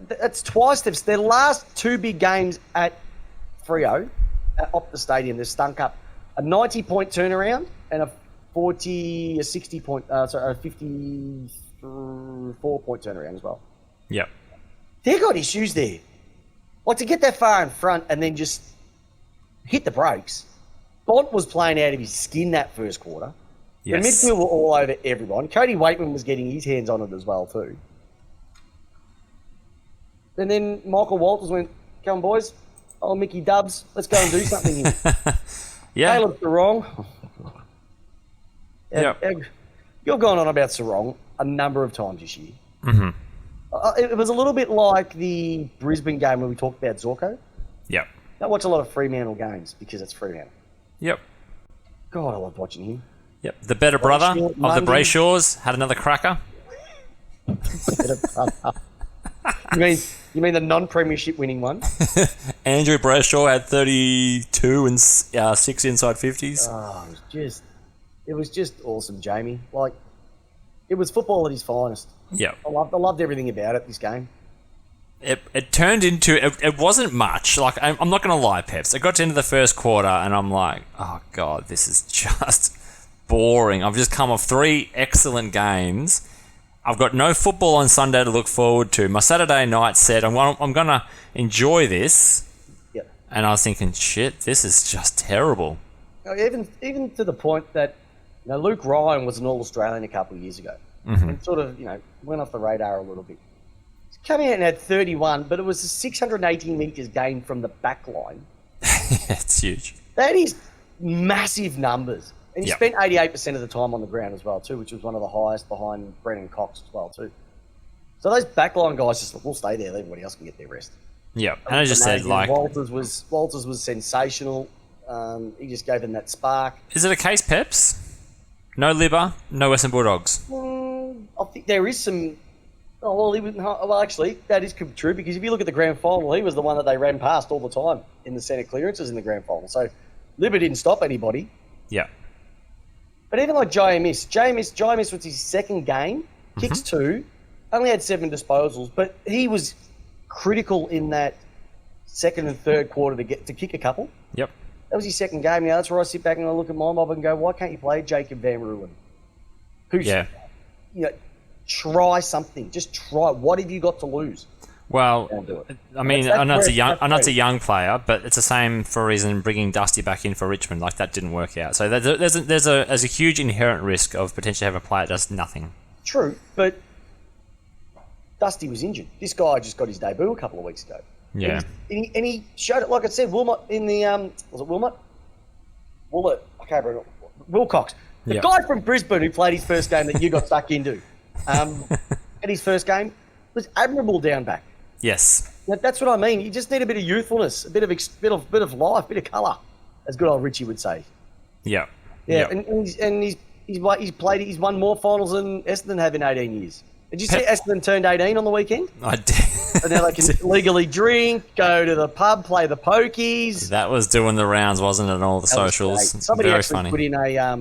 That's twice. Their last 2 big games at Freo, at Optus Stadium, they've stunk up a 90-point turnaround and a 54-point turnaround as well. Yep. They've got issues there. Like, to get that far in front and then just hit the brakes. Bont was playing out of his skin that first quarter. Yes. The midfield were all over everyone. Cody Waitman was getting his hands on it as well too. And then Michael Walters went, come on, boys. Oh, Mickey Dubs, let's go and do something here. Yeah. Caleb Sarong. Yep. You've gone on about Sarong a number of times this year. Mm-hmm. It was a little bit like the Brisbane game when we talked about Zorko. Yep. I watch a lot of Fremantle games because it's Fremantle. Yep. God, I love watching him. Yep. The better brother of the Monday. Brayshaws had another cracker. You mean the non-premiership winning one? Andrew Brayshaw had 32 and 6 inside 50s. Oh, it was just awesome, Jamie. Like, it was football at his finest. Yep. I loved everything about it, this game. It turned into... It wasn't much. Like, I'm not going to lie, Peps. It got to the end of the first quarter, and I'm like, oh, God, this is just boring. I've just come off 3 excellent games. I've got no football on Sunday to look forward to. My Saturday night set, I'm going to enjoy this. Yep. And I was thinking, shit, this is just terrible. Even to the point that, Luke Ryan was an All-Australian a couple of years ago. Mm-hmm. And sort of, went off the radar a little bit. He's coming out and had 31, but it was 618 metres gained from the back line. It's huge. That is massive numbers. And he Yep. spent 88% of the time on the ground as well, too, which was one of the highest behind Brennan Cox as well, too. So those backline guys just will stay there. Everybody else can get their rest. Yeah, and I just said, Amazing. like, Walters was sensational. He just gave them that spark. is it a case, Peps? No Libba, no Western Bulldogs. I think there is some. Oh well, actually, that is true because if you look at the grand final, he was the one that they ran past all the time in the centre clearances in the grand final. So, Libba didn't stop anybody. Yeah. But even like Jamis was his second game, kicks 2, only had 7 disposals, but he was critical in that second and third quarter to kick a couple. Yep. That was his second game. Now that's where I sit back and I look at my mob and go, why can't you play Jacob Van Ruwen? Try something. Just try. What have you got to lose? Well, Don't do it. I mean, That's I know it's great. a young player, but it's the same for a reason bringing Dusty back in for Richmond. Like, that didn't work out. So there's a huge inherent risk of potentially having a player that does nothing. True, but Dusty was injured. This guy just got his debut a couple of weeks ago. Yeah. And he showed it, like I said, Wilmot in the, was it Wilmot? Willett, I can't remember. Wilcox. The Yep. guy from Brisbane who played his first game that you got stuck into at his first game was admirable down back. Yes. That's what I mean. You just need a bit of youthfulness, a bit of life, a bit of colour, as good old Richie would say. Yeah. Yeah, Yep. and he's won more finals than Essendon have in 18 years. Did you see Essendon turned 18 on the weekend? I did. And now they can legally drink, go to the pub, play the pokies. That was doing the rounds, wasn't it, on all the That was socials? great. Somebody Very actually funny. put in a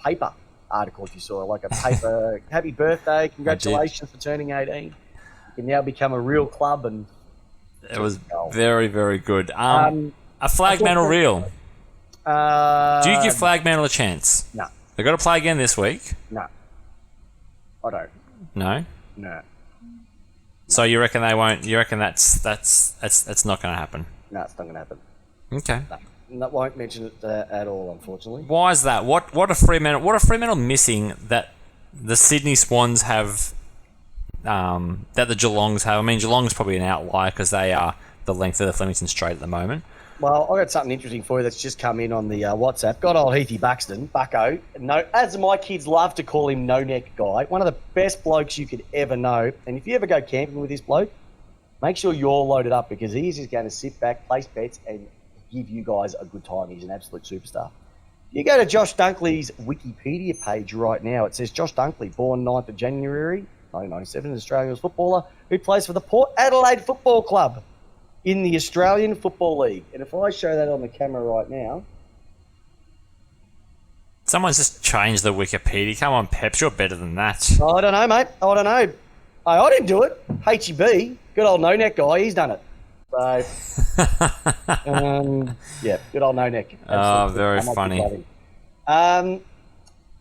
paper article, if you saw, like a paper, happy birthday, congratulations for turning 18. You can now become a real club. And It was very, very good. A flag mantle reel. Do you give flag mantle a chance? No, They've got to play again this week. no. I don't. No. No. So you reckon they won't? You reckon that's not going to happen? No, it's not going to happen. Okay. No, won't mention it at all, unfortunately. Why is that? What are Fremantle missing that the Sydney Swans have? That the Geelongs have. I mean, Geelong's probably an outlier because they are the length of the Flemington Straight at the moment. Well, I've got something interesting for you that's just come in on the WhatsApp. Got old Heathy Buxton, Bucko. No, as my kids love to call him No Neck Guy, one of the best blokes you could ever know. And if you ever go camping with this bloke, make sure you're loaded up because he is just going to sit back, place bets, and give you guys a good time. He's an absolute superstar. You go to Josh Dunkley's Wikipedia page right now. It says Josh Dunkley, born 9th of January 1997, an Australian footballer who plays for the Port Adelaide Football Club in the Australian Football League. And if I show that on the camera right now... Someone's just changed the Wikipedia. Come on, Peps, you're better than that. I don't know, mate. I don't know. I didn't do it. HEB, good old no-neck guy, he's done it. So, yeah, good old no-neck. Oh, very I might funny. keep loving.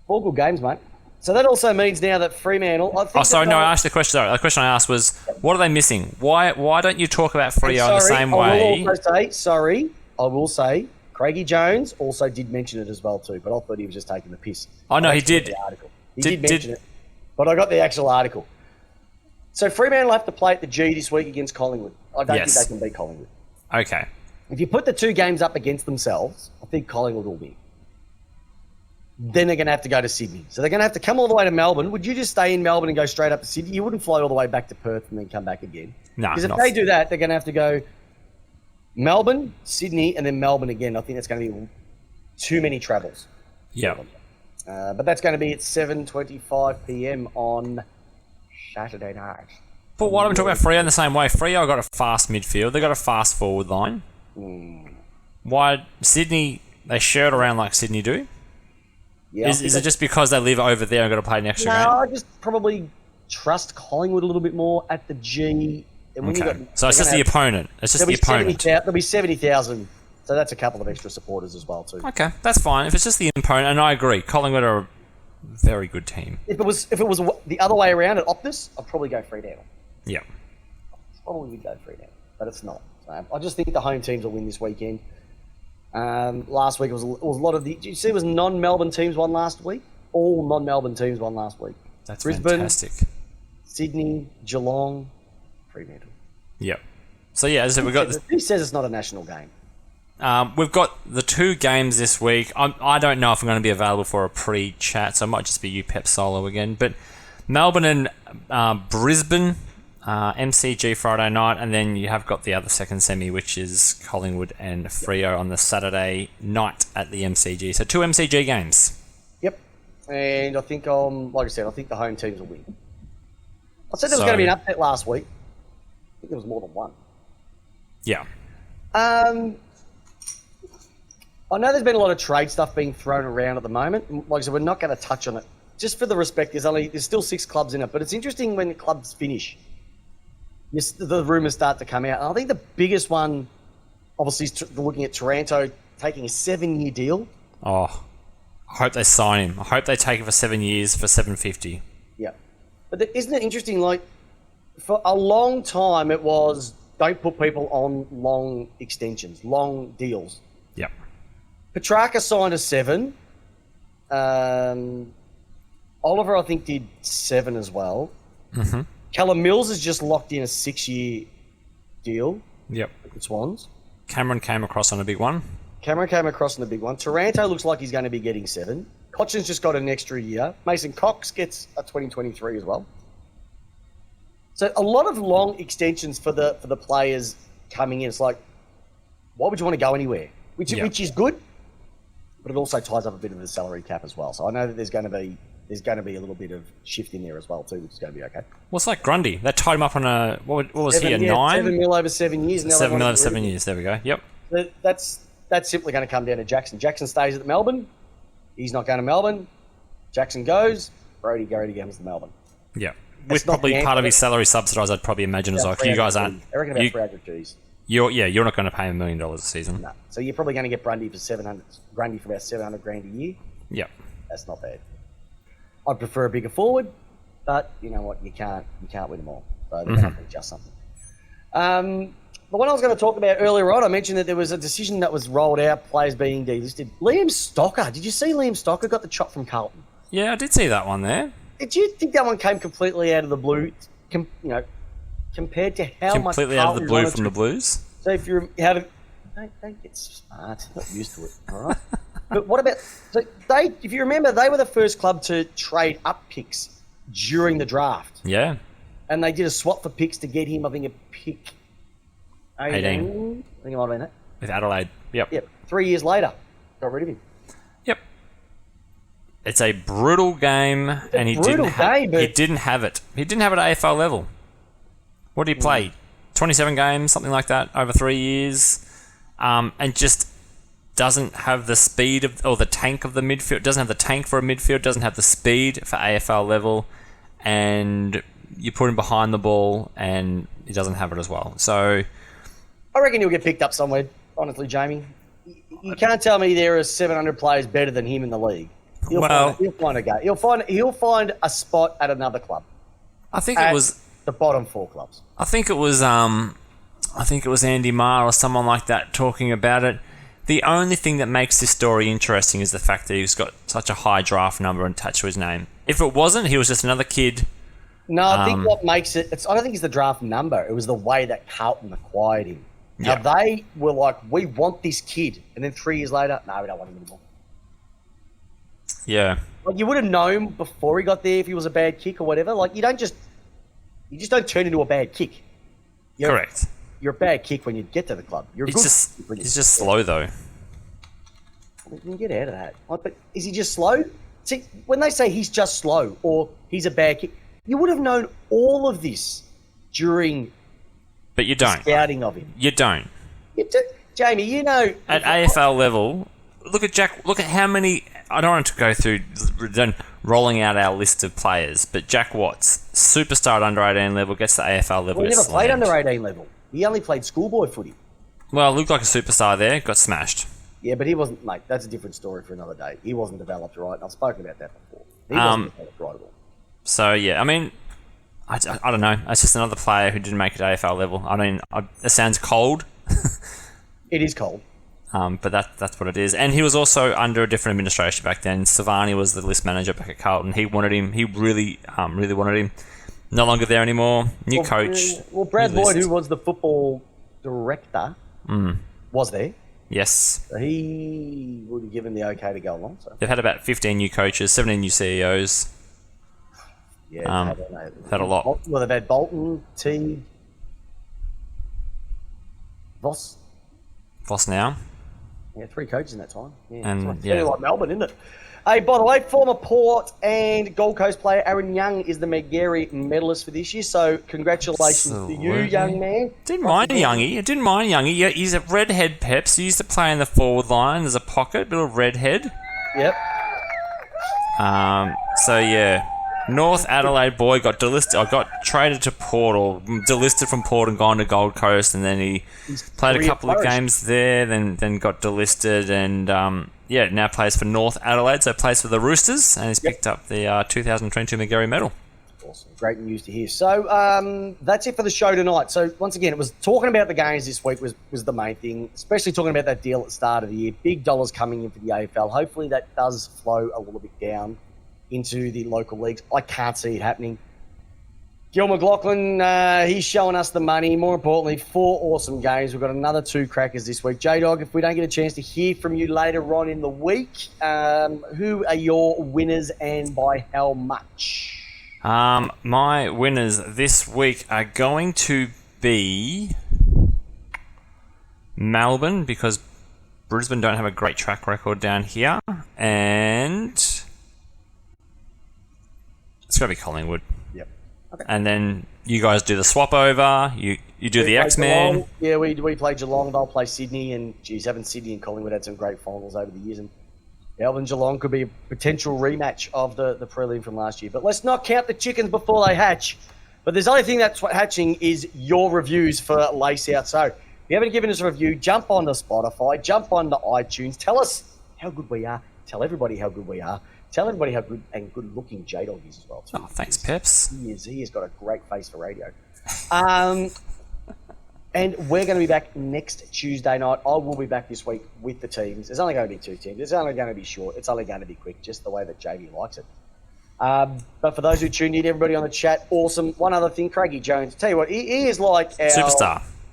All good games, mate. So that also means now that Fremantle... I think Oh, sorry, that no, they- I asked the question. Sorry, the question I asked was, what are they missing? Why don't you talk about Freo in the same I way? will also say, Craigie Jones also did mention it as well too, but I thought he was just taking the piss. Oh, no, I he actually did. got the article. He Did- did mention it, but I got the actual article. So Fremantle have to play at the G this week against Collingwood. I don't Yes. think they can beat Collingwood. Okay. If you put the two games up against themselves, I think Collingwood will win. Then they're going to have to go to Sydney. So they're going to have to come all the way to Melbourne. Would you just stay in Melbourne and go straight up to Sydney? You wouldn't fly all the way back to Perth and then come back again. No, Because if not- they do that, they're going to have to go Melbourne, Sydney, and then Melbourne again. I think that's going to be too many travels. Yeah. But that's going to be at 7:25 p.m. on Saturday night. But why don't we talk about Freo in the same way? Freo got a fast midfield. They got a fast forward line. Why Sydney? They shirt around like Sydney do. Yeah, I Is think it just because they live over there and got to play an extra No, game? I just probably trust Collingwood a little bit more at the G. And when you Okay. got, So it's just the opponent. It's just the opponent. There'll be 70,000. So that's a couple of extra supporters as well too. Okay, that's fine. If it's just the opponent, and I agree, Collingwood are a very good team. If it was the other way around at Optus, I'd probably go Fremantle. Yeah. Probably would go Fremantle, but it's not. So I just think the home teams will win this weekend. Last week it was a lot of the. Did you see it was non-Melbourne teams won last week? All non-Melbourne teams won last week. That's Brisbane, fantastic. Sydney, Geelong, Fremantle. Yep. So yeah, as I said, we got. Who says it's not a national game? We've got the 2 games this week. I don't know if I'm going to be available for a pre-chat, so it might just be you, Pep, solo again. But Melbourne and Brisbane, MCG Friday night, and then you have got the other second semi, which is Collingwood and Freo on the Saturday night at the MCG. So 2 MCG games. Yep. And I think, like I said, I think the home teams will win. I said there was going to be an upset last week. I think there was more than one. Yeah. I know there's been a lot of trade stuff being thrown around at the moment. Like I said, we're not going to touch on it. Just for the respect, there's still 6 clubs in it, but it's interesting when the clubs finish. The rumours start to come out. And I think the biggest one, obviously, is looking at Toronto taking a 7-year deal. Oh, I hope they sign him. I hope they take it for 7 years for $750. Yeah. But isn't it interesting, like, for a long time it was, don't put people on long extensions, long deals. Yep. Petrarca signed a 7. Oliver, I think, did 7 as well. Mm-hmm. Callum Mills has just locked in a 6-year deal. Yep. With the Swans. Cameron came across on a big one. Cameron came across on the big one. Taranto looks like he's going to be getting 7. Cochin's just got an extra year. Mason Cox gets a 2023 as well. So a lot of long extensions for the players coming in. It's like, why would you want to go anywhere? Which is good, but it also ties up a bit of the salary cap as well. So I know that there's going to be a little bit of shift in there as well too, which is going to be okay. Well, it's like Grundy. They tied him up on a what was he, a 9? 7 mil over 7 years. 7 mil over 7 years. There we go. Yep. That's simply going to come down to Jackson. Jackson stays at Melbourne. He's not going to Melbourne. Jackson goes. Brody comes to Melbourne. Yeah. With probably part of his salary subsidised, I'd probably imagine as well. You guys aren't. I reckon about 300 G's. You're not going to pay him $1 million a season. No. So you're probably going to get Grundy for about $700,000 a year. Yep. That's not bad. I'd prefer a bigger forward, but you know what? You can't win them all. So they're going to have to adjust something. The one I was going to talk about earlier on, I mentioned that there was a decision that was rolled out, players being delisted. Liam Stocker. Did you see Liam Stocker got the chop from Carlton? Yeah, I did see that one there. Did you think that one came completely out of the blue? Compared to how much completely out of the blue from the Blues. So if you're don't get smart, not used to it, all right. But what about if you remember, they were the first club to trade up picks during the draft. Yeah. And they did a swap for picks to get him. I think a pick 18. I think it might have been it. With Adelaide. Yep. 3 years later, got rid of him. Yep. It's a brutal game, and he didn't have it. He didn't have it at AFL level. What did he play? 27 games, something like that, over 3 years, and just doesn't have the speed or the tank of the midfield. Doesn't have the tank for a midfield. Doesn't have the speed for AFL level, and you put him behind the ball, and he doesn't have it as well. So, I reckon he'll get picked up somewhere. Honestly, Jamie, you can't tell me there are 700 players better than him in the league. He'll find a guy. He'll find a spot at another club. I think it was the bottom 4 clubs. I think it was Andy Marr or someone like that talking about it. The only thing that makes this story interesting is the fact that he's got such a high draft number attached to his name. If it wasn't, he was just another kid. No, I think what makes it, I don't think it's the draft number. It was the way that Carlton acquired him. Now, they were like, we want this kid. And then 3 years later, no, we don't want him anymore. Yeah. Like, you would have known before he got there if he was a bad kick or whatever. Like, you just don't turn into a bad kick. Correct. You're a bad kick when you get to the club. He's just slow, though. You can get out of that. But is he just slow? See, when they say he's just slow or he's a bad kick, you would have known all of this during but you don't. The scouting of him. You don't. Jamie, you know... At AFL level, look at Jack. Look at how many... I don't want to go through rolling out our list of players, but Jack Watts, superstar at under 18 level, gets to AFL level. Well, he never played under 18 level. He only played schoolboy footy. Well, looked like a superstar there, got smashed. Yeah, but he wasn't, mate, that's a different story for another day. He wasn't developed right, and I've spoken about that before. He wasn't developed right at all. So, yeah, I mean, I don't know. It's just another player who didn't make it to AFL level. I mean, it sounds cold. It is cold. But that's what it is. And he was also under a different administration back then. Savani was the list manager back at Carlton. He wanted him. He really wanted him. No longer there anymore. New coach. Well, Brad Lloyd, who was the football director, was there. Yes. So he would have given the okay to go along. So They've had about 15 new coaches, 17 new CEOs. yeah, Had a lot. Well, they've had Bolton, T, Voss. Voss now. Yeah, 3 coaches in that time. Yeah, And, it's yeah. like Melbourne, isn't it? Hey, by the way, former Port and Gold Coast player Aaron Young is the McGarry medalist for this year. So congratulations to you, Absolutely. young man. Didn't mind Youngie. I didn't mind Youngie. Yeah, he's a redhead Peps. He used to play in the forward line. There's a pocket, little redhead. Yep. So yeah, North Adelaide boy got delisted. I got traded to Port or delisted from Port and gone to Gold Coast, and then he played a couple of games there. Then got delisted, and now plays for North Adelaide. So plays for the Roosters, and he's picked up the 2022 McGarry medal. Awesome. Great news to hear. So that's it for the show tonight. So once again, it was talking about the games this week was the main thing, especially talking about that deal at the start of the year. Big dollars coming in for the AFL. Hopefully that does flow a little bit down into the local leagues. I can't see it happening. Gil McLaughlin, he's showing us the money. More importantly, 4 awesome games. We've got another 2 crackers this week. J-Dog, if we don't get a chance to hear from you later on in the week, who are your winners and by how much? My winners this week are going to be Melbourne, because Brisbane don't have a great track record down here, and it's got to be Collingwood. Yep. Okay. And then you guys do the swap over. You do the X-Men. Geelong. Yeah, we play Geelong. They'll play Sydney, and geez, haven't Sydney and Collingwood had some great finals over the years, and Melbourne Geelong could be a potential rematch of the prelim from last year. But let's not count the chickens before they hatch. But there's only thing that's hatching is your reviews for Lace Out. So if you haven't given us a review, jump onto Spotify, jump onto iTunes. Tell us how good we are. Tell everybody how good we are. Tell everybody how good and good-looking J-Dog is as well, too. Oh, thanks, Peps. He has got a great face for radio. And we're going to be back next Tuesday night. I will be back this week with the teams. There's only going to be 2 teams. It's only going to be short. It's only going to be quick, just the way that Jamie likes it. But for those who tuned in, everybody on the chat, awesome. One other thing, Craigie Jones. Tell you what, he is like our...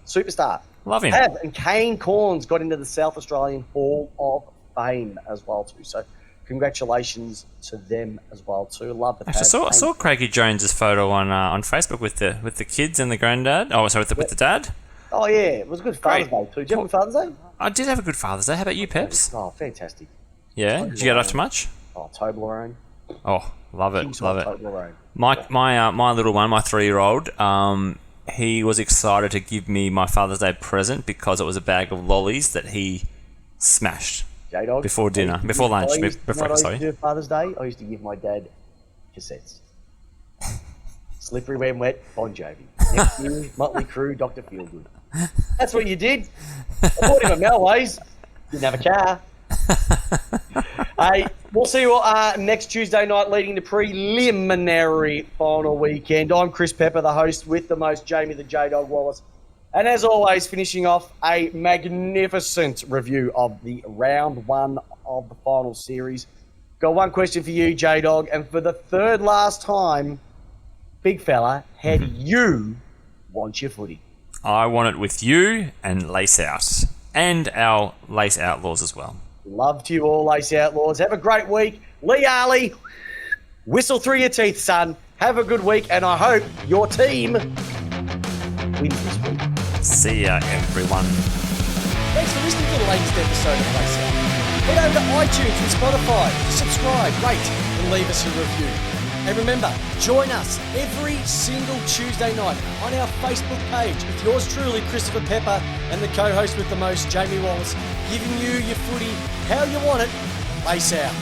Superstar. Love him. And Kane Corns got into the South Australian Hall of Fame as well, too. So congratulations to them as well, too. Love the Actually, I saw Craigie Jones's photo on Facebook with the kids and the granddad. Oh, sorry, with the dad. Oh, yeah. It was a good Father's Day, too. Did you have a good Father's Day? I did have a good Father's Day. How about you, Peps? Oh, fantastic. Yeah? Did you get up to much? Oh, Toblerone. Oh, love it. King's Love it. Toblerone. My little one, my 3-year-old, he was excited to give me my Father's Day present because it was a bag of lollies that he smashed J-Dog. before dinner, before lunch, before I used to do Father's Day? I used to give my dad cassettes. Slippery When Wet, Bon Jovi. Next year, Motley Crue, Dr. Feelgood. That's what you did. I bought him a Melways. Didn't have a car. Hey, we'll see you next Tuesday night leading to preliminary final weekend. I'm Chris Pepper, the host with the most, Jamie the J-Dog Wallis. And as always, finishing off a magnificent review of the round 1 of the final series. Got one question for you, J-Dog, and for the 3rd last time, big fella, how do you want your footy? I want it with you and Lace Out. And our Lace Outlaws as well. Love to you all, Lace Outlaws. Have a great week. Lee Ali, whistle through your teeth, son. Have a good week, and I hope your team wins this week. See ya, everyone. Thanks for listening to the latest episode of Lace Out. Head over to iTunes and Spotify to subscribe, rate, and leave us a review. And remember, join us every single Tuesday night on our Facebook page with yours truly, Christopher Pepper, and the co-host with the most, Jamie Wallis, giving you your footy how you want it. Lace Out.